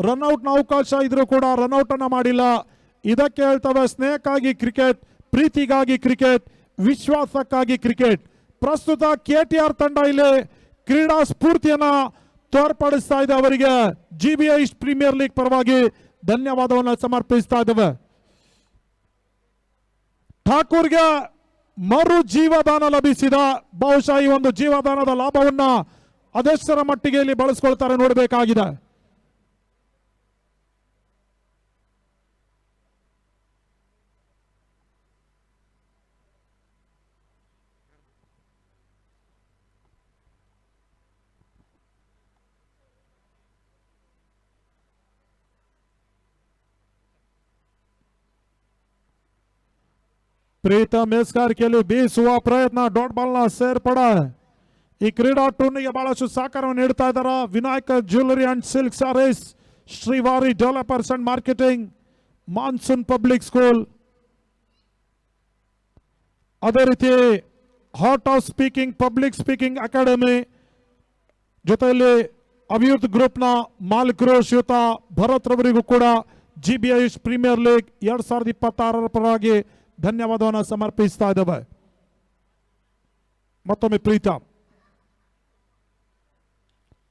ರನ್ಔಟ್ ನ ಅವಕಾಶ ಇದ್ರೂ ಕೂಡ ರನ್ಔಟ್ ಅನ್ನ ಮಾಡಿಲ್ಲ. ಇದಕ್ಕೆ ಹೇಳ್ತವೆ ಸ್ನೇಹಕ್ಕಾಗಿ ಕ್ರಿಕೆಟ್, ಪ್ರೀತಿಗಾಗಿ ಕ್ರಿಕೆಟ್, ವಿಶ್ವಾಸಕ್ಕಾಗಿ ಕ್ರಿಕೆಟ್. ಪ್ರಸ್ತುತ ಕೆಟಿಆರ್ ತಂಡ ಇಲ್ಲಿ ಕ್ರೀಡಾ ಸ್ಫೂರ್ತಿಯನ್ನ ತೋರ್ಪಡಿಸ್ತಾ ಇದೆ. ಅವರಿಗೆ ಜಿಬಿಐ ಪ್ರೀಮಿಯರ್ ಲೀಗ್ ಪರವಾಗಿ ಧನ್ಯವಾದವನ್ನು ಸಮರ್ಪಿಸ್ತಾ ಇದ್ದೇವೆ. ಠಾಕೂರ್ಗೆ ಮರು ಜೀವದಾನ ಲಭಿಸಿದ. ಬಹುಶಃ ಈ ಒಂದು ಜೀವದಾನದ ಲಾಭವನ್ನ ಅದೆಷ್ಟರ ಮಟ್ಟಿಗೆ ಇಲ್ಲಿ ಬಳಸ್ಕೊಳ್ತಾರೆ ನೋಡಬೇಕಾಗಿದೆ. ಪ್ರೀತಮ್ ಎಸ್ಕಾರ್ಕಿಯಲ್ಲಿ ಬೀಸುವ ಪ್ರಯತ್ನ, ಡಾಟ್ ಬಾಲ್ ನ ಸೇರ್ಪಡೆ. ಈ ಕ್ರೀಡಾ ಟೂರ್ನಿಗೆ ಬಹಳಷ್ಟು ಸಹಕಾರವನ್ನು ನೀಡ್ತಾ ಇದ್ದಾರೆ Vinayaka jewellery and silk saris, Srivari developers and marketing, monsoon public school, ಅದೇ ರೀತಿ heart of speaking public speaking academy, ಜೊತೆಯಲ್ಲಿ ಅಭಿವೃದ್ಧಿ ಗ್ರೂಪ್ನ ಮಾಲೀಕರು ಶ್ರೀಯುತ ಭರತ್ ರವರಿಗೂ ಕೂಡ ಜಿಬಿಐ ಪ್ರೀಮಿಯರ್ ಲೀಗ್ 2026 ಪರವಾಗಿ ಧನ್ಯವಾದವನ್ನು ಸಮರ್ಪಿಸ್ತಾ ಇದ್ದೇವೆ. ಮತ್ತೊಮ್ಮೆ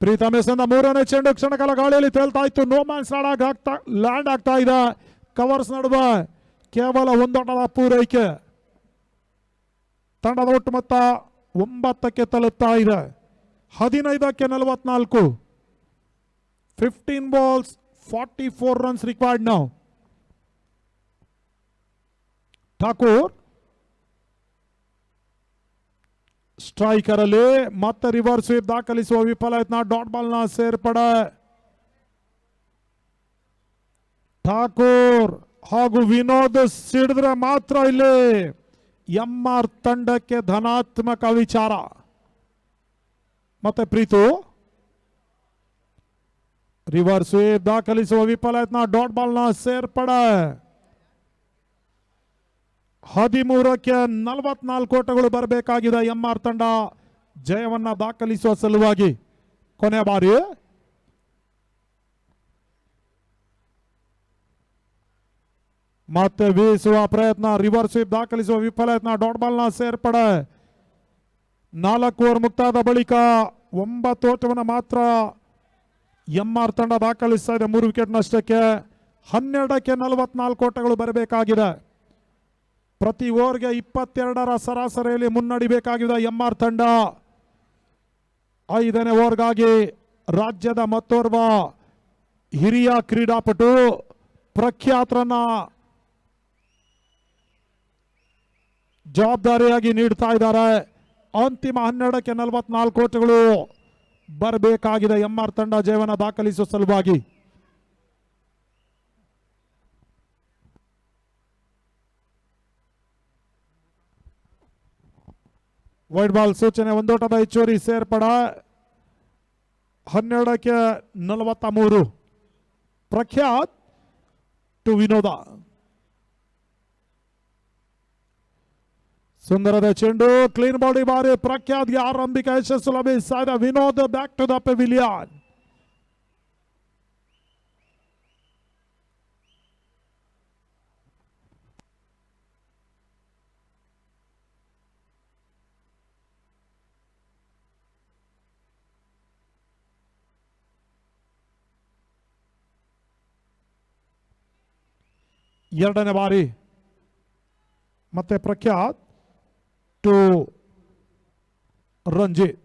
ಪ್ರೀತಮ್ ಎಸೆದ 3ನೇ ಚೆಂಡು ಕ್ಷಣಕಾಲ ಗಾಳಿಯಲ್ಲಿ ತೇಲ್ತಾ ಇತ್ತು. ನೋ ಮ್ಯಾನ್ಸ್ ಲ್ಯಾಂಡ್ ಆಗ್ತಾ ಇದೆ. ಕವರ್ಸ್ ನಡುವೆ ಕೇವಲ 1 ಓಟದ ಪೂರೈಕೆ. ತಂಡದ ಒಟ್ಟು ಮೊತ್ತ 9ಕ್ಕೆ ತಲುಪ್ತಾ ಇದೆ. 15ಕ್ಕೆ 44. 15 balls 44 runs required now. Thakur striker ಅಲ್ಲಿ ಮತ್ತೆ ರಿವರ್ಸ್ ಸ್ವೀಪ್ ದಾಖಲಿಸುವ ವಿಫಲ ಯತ್ನ, ಡಾಟ್ ಬಾಲ್ ನ ಸೇರ್ಪಡೆ. ಠಾಕೂರ್ ಹಾಗೂ ವಿನೋದ್ ಸಿಡಿದ್ರೆ ಮಾತ್ರ ಇಲ್ಲಿ ಎಂಆರ್ ತಂಡಕ್ಕೆ ಧನಾತ್ಮಕ ವಿಚಾರ. ಮತ್ತೆ ಪ್ರೀತು ರಿವರ್ಸ್ ಸ್ವೀಪ್ ದಾಖಲಿಸುವ ವಿಫಲ ಯತ್ನ, ಡಾಟ್ ಬಾಲ್ ನ ಸೇರ್ಪಡೆ. 13ಕ್ಕೆ 44 ಓಟಗಳು ಬರಬೇಕಾಗಿದೆ ಎಂಆರ್ ತಂಡ ಜಯವನ್ನ ದಾಖಲಿಸುವ ಸಲುವಾಗಿ. ಕೊನೆ ಬಾರಿ ಮತ್ತೆ ಬೀಸುವ ಪ್ರಯತ್ನ, ರಿವರ್ಸ್ ಸ್ವೀಪ್ ದಾಖಲಿಸುವ ವಿಫಲ ಯತ್ನ, ಡಾಟ್ ಬಾಲ್ ನ ಸೇರ್ಪಡೆ. 4 ಓವರ್ ಮುಕ್ತಾದ ಬಳಿಕ 9 ಓಟವನ್ನು ಮಾತ್ರ ಎಂಆರ್ ತಂಡ ದಾಖಲಿಸ್ತಾ ಇದೆ 3 ವಿಕೆಟ್ ನಷ್ಟಕ್ಕೆ. 12ಕ್ಕೆ 44 ಓಟಗಳು ಬರಬೇಕಾಗಿದೆ. ಪ್ರತಿ ಓವರ್ಗೆ 22ರ ಸರಾಸರಿಯಲ್ಲಿ ಮುನ್ನಡಿಬೇಕಾಗಿದೆ ಎಂಆರ್ ತಂಡ. 5ನೇ ಓವರ್ಗಾಗಿ ರಾಜ್ಯದ ಮತ್ತೋರ್ವ ಹಿರಿಯ ಕ್ರೀಡಾಪಟು ಪ್ರಖ್ಯಾತರನ್ನ ಜವಾಬ್ದಾರಿಯಾಗಿ ನೀಡ್ತಾ ಇದ್ದಾರೆ. ಅಂತಿಮ 12ಕ್ಕೆ 44 ಓಟಗಳು ಬರಬೇಕಾಗಿದೆ ಎಂಆರ್ ತಂಡ ಜಯವನ್ನು ದಾಖಲಿಸುವ ಸಲುವಾಗಿ. ವೈಡ್ ಬಾಲ್ ಸೂಚನೆ, ಒಂದೋಟದ ಹೆಚ್ಚುವರಿ ಸೇರ್ಪಡ. 12ಕ್ಕೆ 43 ಪ್ರಖ್ಯಾತ್ ಟು ವಿನೋದ. ಸುಂದರದ ಚೆಂಡು, ಕ್ಲೀನ್ ಬಾಡಿ ಬಾರಿ ಪ್ರಖ್ಯಾತ್ಗೆ ಆರಂಭಿಕ ಯಶಸ್ಸು ಲಭಿಸ್ತಾ ಇದೆ. Vinod back to the pavilion. ಎರಡನೇ ಬಾರಿ ಮತ್ತೆ ಪ್ರಖ್ಯಾತ್ ಟು ರಂಜಿತ್.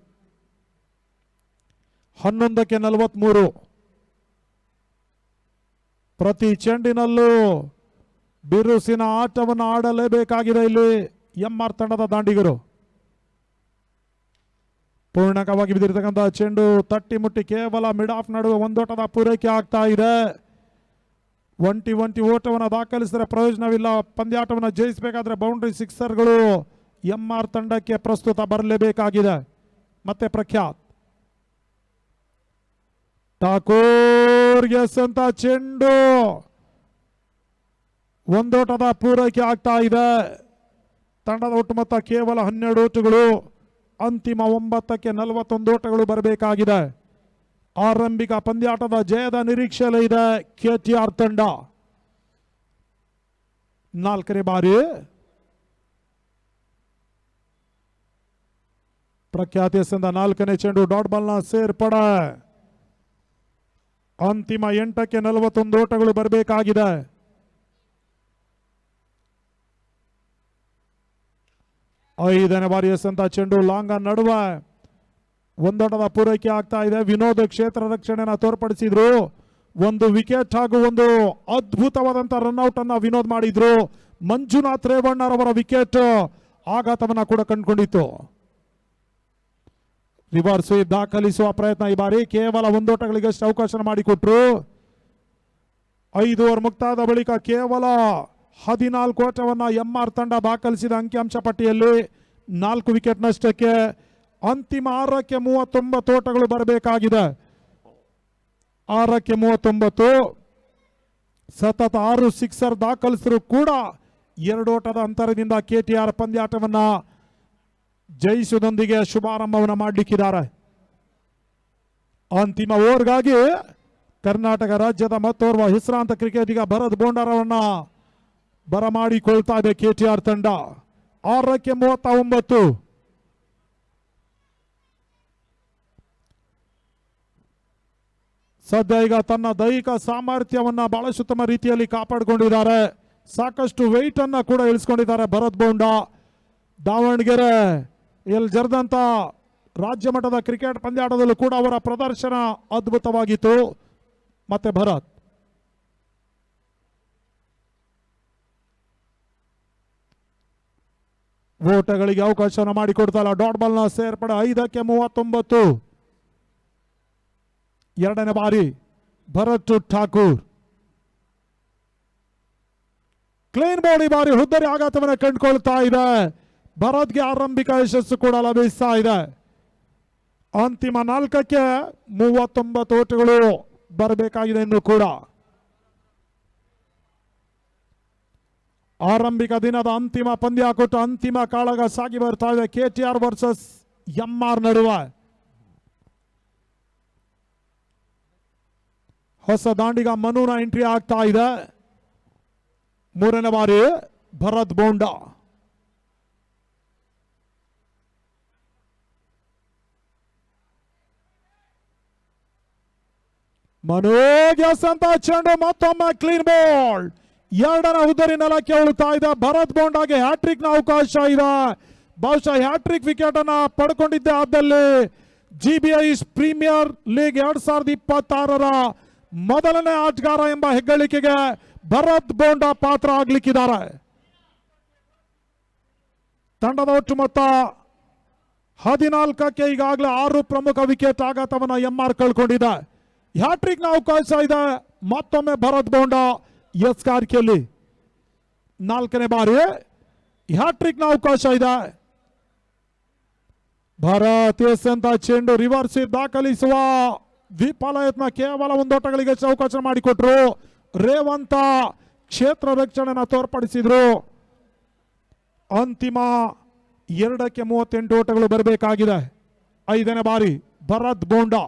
11ಕ್ಕೆ 43 ಪ್ರತಿ ಚೆಂಡಿನಲ್ಲೂ ಬಿರುಸಿನ ಆಟವನ್ನು ಆಡಲೇಬೇಕಾಗಿದೆ ಇಲ್ಲಿ ಎಂಆರ್ ತಂಡದ ದಾಂಡಿಗರು. ಪೂರ್ಣಕವಾಗಿ ಬಿದ್ದಿರತಕ್ಕಂಥ ಚೆಂಡು ತಟ್ಟಿ ಮುಟ್ಟಿ ಕೇವಲ ಮಿಡ್ ಆಫ್ ನಡುವೆ ಒಂದೋಟದ ಪೂರೈಕೆ ಆಗ್ತಾ ಇದೆ. ಒಂಟಿ ಓಟವನ್ನು ದಾಖಲಿಸಿದರೆ ಪ್ರಯೋಜನವಿಲ್ಲ. ಪಂದ್ಯಾಟವನ್ನು ಜಯಿಸಬೇಕಾದ್ರೆ ಬೌಂಡ್ರಿ ಸಿಕ್ಸರ್ಗಳು ಎಂಆರ್ ತಂಡಕ್ಕೆ ಪ್ರಸ್ತುತ ಬರಲೇಬೇಕಾಗಿದೆ. ಮತ್ತೆ ಪ್ರಖ್ಯಾತ್ ಠಾಕೂರ್ ಎಸೆದಂತ ಚೆಂಡು ಒಂದೋಟದ ಪೂರೈಕೆ ಆಗ್ತಾ ಇದೆ. ತಂಡದ ಒಟ್ಟು ಮೊತ್ತ ಕೇವಲ 12 ಓಟಗಳು. ಅಂತಿಮ 9ಕ್ಕೆ 41 ಓಟಗಳು ಬರಬೇಕಾಗಿದೆ. ಆರಂಭಿಕ ಪಂದ್ಯಾಟದ ಜಯದ ನಿರೀಕ್ಷೆಯಲ್ಲೇ ಇದೆ ಕೆಟಿಆರ್ ತಂಡ. 4ನೇ ಬಾರಿ ಪ್ರಖ್ಯಾತಿ ಎಸೆದ 4ನೇ ಚೆಂಡು, ಡಾಟ್ ಬಾಲ್ ನ ಸೇರ್ಪಡೆ. ಅಂತಿಮ 8ಕ್ಕೆ 41 ಓಟಗಳು ಬರಬೇಕಾಗಿದೆ. ಐದನೇ ಬಾರಿ ಎಸೆದ ಚೆಂಡು ಲಾಂಗ್ ನಡುವೆ ಒಂದೋಟದ ಪೂರೈಕೆ ಆಗ್ತಾ ಇದೆ. ವಿನೋದ್ ಕ್ಷೇತ್ರ ರಕ್ಷಣೆಯನ್ನು ತೋರ್ಪಡಿಸಿದ್ರು. ಒಂದು ವಿಕೆಟ್ ಹಾಗೂ ಒಂದು ಅದ್ಭುತವಾದಂತಹ ರನ್ಔಟ್ ಅನ್ನ ವಿನೋದ್ ಮಾಡಿದ್ರು. ಮಂಜುನಾಥ್ ರೇವಣ್ಣರವರ ವಿಕೆಟ್ ಆಘಾತವನ್ನ ಕೂಡ ಕಂಡುಕೊಂಡಿತ್ತು. ರಿವರ್ಸ್ ಸ್ವೀಪ್ ದಾಖಲಿಸುವ ಪ್ರಯತ್ನ ಈ ಬಾರಿ ಕೇವಲ ಒಂದೋಟಗಳಿಗಷ್ಟು ಅವಕಾಶ ಮಾಡಿಕೊಟ್ರು. 5 ಓವರ್ ಮುಕ್ತಾದ ಬಳಿಕ ಕೇವಲ 14 ಓಟವನ್ನ ಎಂಆರ್ ತಂಡ ದಾಖಲಿಸಿದ ಅಂಕಿಅಂಶ ಪಟ್ಟಿಯಲ್ಲಿ 4 ವಿಕೆಟ್ ನಷ್ಟಕ್ಕೆ. ಅಂತಿಮ 6ಕ್ಕೆ 39 ಓಟಗಳು ಬರಬೇಕಾಗಿದೆ. 6ಕ್ಕೆ 39 ಸತತ 6 ಸಿಕ್ಸರ್ ದಾಖಲಿಸಿದ್ರು ಕೂಡ 2 ಓಟದ ಅಂತರದಿಂದ ಕೆಟಿಆರ್ ಪಂದ್ಯಾಟವನ್ನ ಜಯಿಸುವುದೊಂದಿಗೆ ಶುಭಾರಂಭವನ್ನು ಮಾಡಲಿಕ್ಕಿದ್ದಾರೆ. ಅಂತಿಮ ಓವರ್ಗಾಗಿ ಕರ್ನಾಟಕ ರಾಜ್ಯದ ಮತ್ತೋರ್ವ ಹೆಸರಾಂತ ಕ್ರಿಕೆಟಿಗ ಭರತ್ ಬೋಂಡಾರವನ್ನ ಬರಮಾಡಿಕೊಳ್ತಾ ಇದೆ ಕೆಟಿಆರ್ ತಂಡ. 6ಕ್ಕೆ 39 ಸದ್ಯ ಈಗ ತನ್ನ ದೈಹಿಕ ಸಾಮರ್ಥ್ಯವನ್ನ ಬಹಳಷ್ಟು ಉತ್ತಮ ರೀತಿಯಲ್ಲಿ ಕಾಪಾಡಿಕೊಂಡಿದ್ದಾರೆ. ಸಾಕಷ್ಟು ವೆಯ್ಟ್ ಅನ್ನ ಕೂಡ ಇಳಿಸ್ಕೊಂಡಿದ್ದಾರೆ ಭರತ್ ಬೋಂಡ. ದಾವಣಗೆರೆ ಇಲ್ಲಿ ಜರದಂತ ರಾಜ್ಯ ಮಟ್ಟದ ಕ್ರಿಕೆಟ್ ಪಂದ್ಯಾಟದಲ್ಲೂ ಕೂಡ ಅವರ ಪ್ರದರ್ಶನ ಅದ್ಭುತವಾಗಿತ್ತು. ಮತ್ತೆ ಭರತ್ ಓಟಗಳಿಗೆ ಅವಕಾಶವನ್ನು ಮಾಡಿಕೊಡ್ತಾ ಇಲ್ಲ. ಡಾಟ್ ಬಾಲ್ನ ಸೇರ್ಪಡೆ 5-39. ಎರಡನೇ ಬಾರಿ ಭರತ್ ಠಾಕೂರ್ ಕ್ಲೀನ್ ಬಾಲ್. ಈ ಬಾರಿ ಹುದ್ದರಿ ಆಘಾತವನ್ನು ಕಂಡುಕೊಳ್ತಾ ಇದೆ. ಭರತ್ಗೆ ಆರಂಭಿಕ ಯಶಸ್ಸು ಕೂಡ ಲಭಿಸ್ತಾ ಇದೆ. ಅಂತಿಮ 4ಕ್ಕೆ 39 ಓಟಗಳು ಬರಬೇಕಾಗಿದೆ ಇನ್ನು ಕೂಡ. ಆರಂಭಿಕ ದಿನದ ಅಂತಿಮ ಪಂದ್ಯಾಕೂಟ, ಅಂತಿಮ ಕಾಳಗ ಸಾಗಿ ಬರ್ತಾ ಇದೆ. KTR ವರ್ಸಸ್ MR ನಡುವೆ. ಹೊಸ ದಾಂಡಿಗ ಮನುನ ಎಂಟ್ರಿ ಆಗ್ತಾ ಇದೆ. ಮೂರನೇ ಬಾರಿ ಭರತ್ ಬೋಂಡಾ. ಮನೋಗ್ಯಾಸ್ ಅಂತ ಚೆಂಡು, ಮತ್ತೊಮ್ಮೆ ಕ್ಲೀನ್ ಬಾಲ್. ಎರಡನೇ ಹುದ್ದರಿ ನೆಲಕ್ಕೆ ಉಳಿತಾ ಇದೆ. ಭರತ್ ಬೋಂಡಾಗೆ ಹ್ಯಾಟ್ರಿಕ್ ನ ಅವಕಾಶ ಇದೆ. ಬಹುಶಃ ಹ್ಯಾಟ್ರಿಕ್ ವಿಕೆಟ್ ಅನ್ನ ಪಡ್ಕೊಂಡಿದ್ದೆ ಆದಲ್ಲಿ GBI ಪ್ರೀಮಿಯರ್ ಲೀಗ್ 2026ರ ಮೊದಲನೇ ಆಟಗಾರ ಎಂಬ ಹೆಗ್ಗಳಿಕೆಗೆ ಭರತ್ ಬೋಂಡಾ ಪಾತ್ರ ಆಗ್ಲಿಕ್ಕಿದ್ದಾರೆ. ತಂಡದ ಒಟ್ಟು ಮೊತ್ತ 14ಕ್ಕೆ ಈಗಾಗಲೇ 6 ಪ್ರಮುಖ ವಿಕೆಟ್ ಆಘಾತವನ್ನು MR ಕಳ್ಕೊಂಡಿದೆ. ಹ್ಯಾಟ್ರಿಕ್ ನ ಅವಕಾಶ ಇದೆ. ಮತ್ತೊಮ್ಮೆ ಭರತ್ ಬೋಂಡಾ ಎಸ್ಕಾರಿಕೆಯಲ್ಲಿ 4ನೇ ಬಾರಿ ಹ್ಯಾಟ್ರಿಕ್ ನ ಅವಕಾಶ ಇದೆ. ಭಾರತ್ ಎಸ್ ಅಂತ ಚೆಂಡು ರಿವರ್ಸ್ ದಾಖಲಿಸುವ ವಿಫಲ ಯತ್ನ. ಕೇವಲ 1 ಓಟಗಳಿಗೆ ಅವಕಾಶ ಮಾಡಿಕೊಟ್ರು. ರೇವಂತ ಕ್ಷೇತ್ರ ರಕ್ಷಣೆನ ತೋರ್ಪಡಿಸಿದ್ರು. ಅಂತಿಮ 2ಕ್ಕೆ 38 ಓಟಗಳು ಬರಬೇಕಾಗಿದೆ. 5ನೇ ಬಾರಿ ಭರತ್ ಬೋಂಡಾ.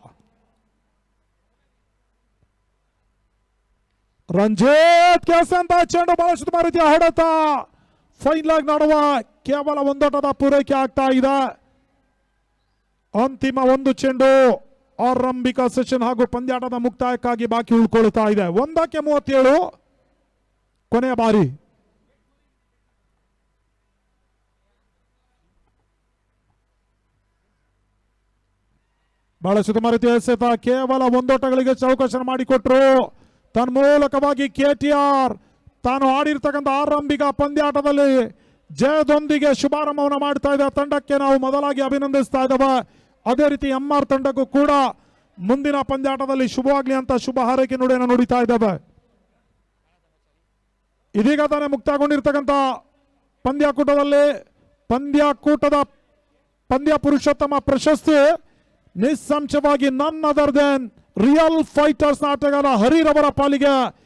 ರಂಜಿತ್ ಕೆಸ್ ಅಂತ ಚೆಂಡು ಬಹಳಷ್ಟು ಮಾರುತಿಯ ಹೊಡೆತ. ಫೈನಲ್ ಆಗಿ ನಡುವ ಕೇವಲ 1 ಓಟದ ಪೂರೈಕೆ ಆಗ್ತಾ ಇದೆ. ಅಂತಿಮ 1 ಚೆಂಡು ಆರಂಭಿಕ ಸೆಷನ್ ಹಾಗೂ ಪಂದ್ಯಾಟದ ಮುಕ್ತಾಯಕ್ಕಾಗಿ ಬಾಕಿ ಉಳ್ಕೊಳ್ತಾ ಇದೆ. 1ಕ್ಕೆ 37 ಕೊನೆಯ ಬಾರಿ. ಬಹಳಷ್ಟು ಮಾರುತಿ ಎಸೆತ. ಕೇವಲ 1 ಓಟಗಳಿಗೆ ಅವಕಾಶ ಮಾಡಿಕೊಟ್ರು. ತನ್ಮೂಲಕವಾಗಿ KTR ತಾನು ಆಡಿರ್ತಕ್ಕಂಥ ಆರಂಭಿಕ ಪಂದ್ಯಾಟದಲ್ಲಿ ಜಯದೊಂದಿಗೆ ಶುಭಾರಂಭವನ್ನು ಮಾಡ್ತಾ ಇದೆ. ತಂಡಕ್ಕೆ ನಾವು ಮೊದಲಾಗಿ ಅಭಿನಂದಿಸ್ತಾ ಇದ್ದೇವೆ. ಅದೇ ರೀತಿ MR ತಂಡಕ್ಕೂ ಕೂಡ ಮುಂದಿನ ಪಂದ್ಯಾಟದಲ್ಲಿ ಶುಭವಾಗ್ಲಿ ಅಂತ ಶುಭ ಹಾರೈಕೆ ನುಡಿಯನ್ನು ನುಡಿತಾ ಇದ್ದೇವೆ. ಇದೀಗ ತಾನೇ ಮುಕ್ತಾಯಗೊಂಡಿರ್ತಕ್ಕಂಥ ಪಂದ್ಯಾಕೂಟದಲ್ಲಿ ಪಂದ್ಯ ಪುರುಷೋತ್ತಮ ಪ್ರಶಸ್ತಿ ನಿಸ್ಸಂಶಯವಾಗಿ ನನ್ ಅದರ್ ದೆನ್ ರಿಯಲ್ ಫೈಟರ್ಸ್ ಆಟಗಾರ ಹರಿರವರ ಪಾಲಿಗೆ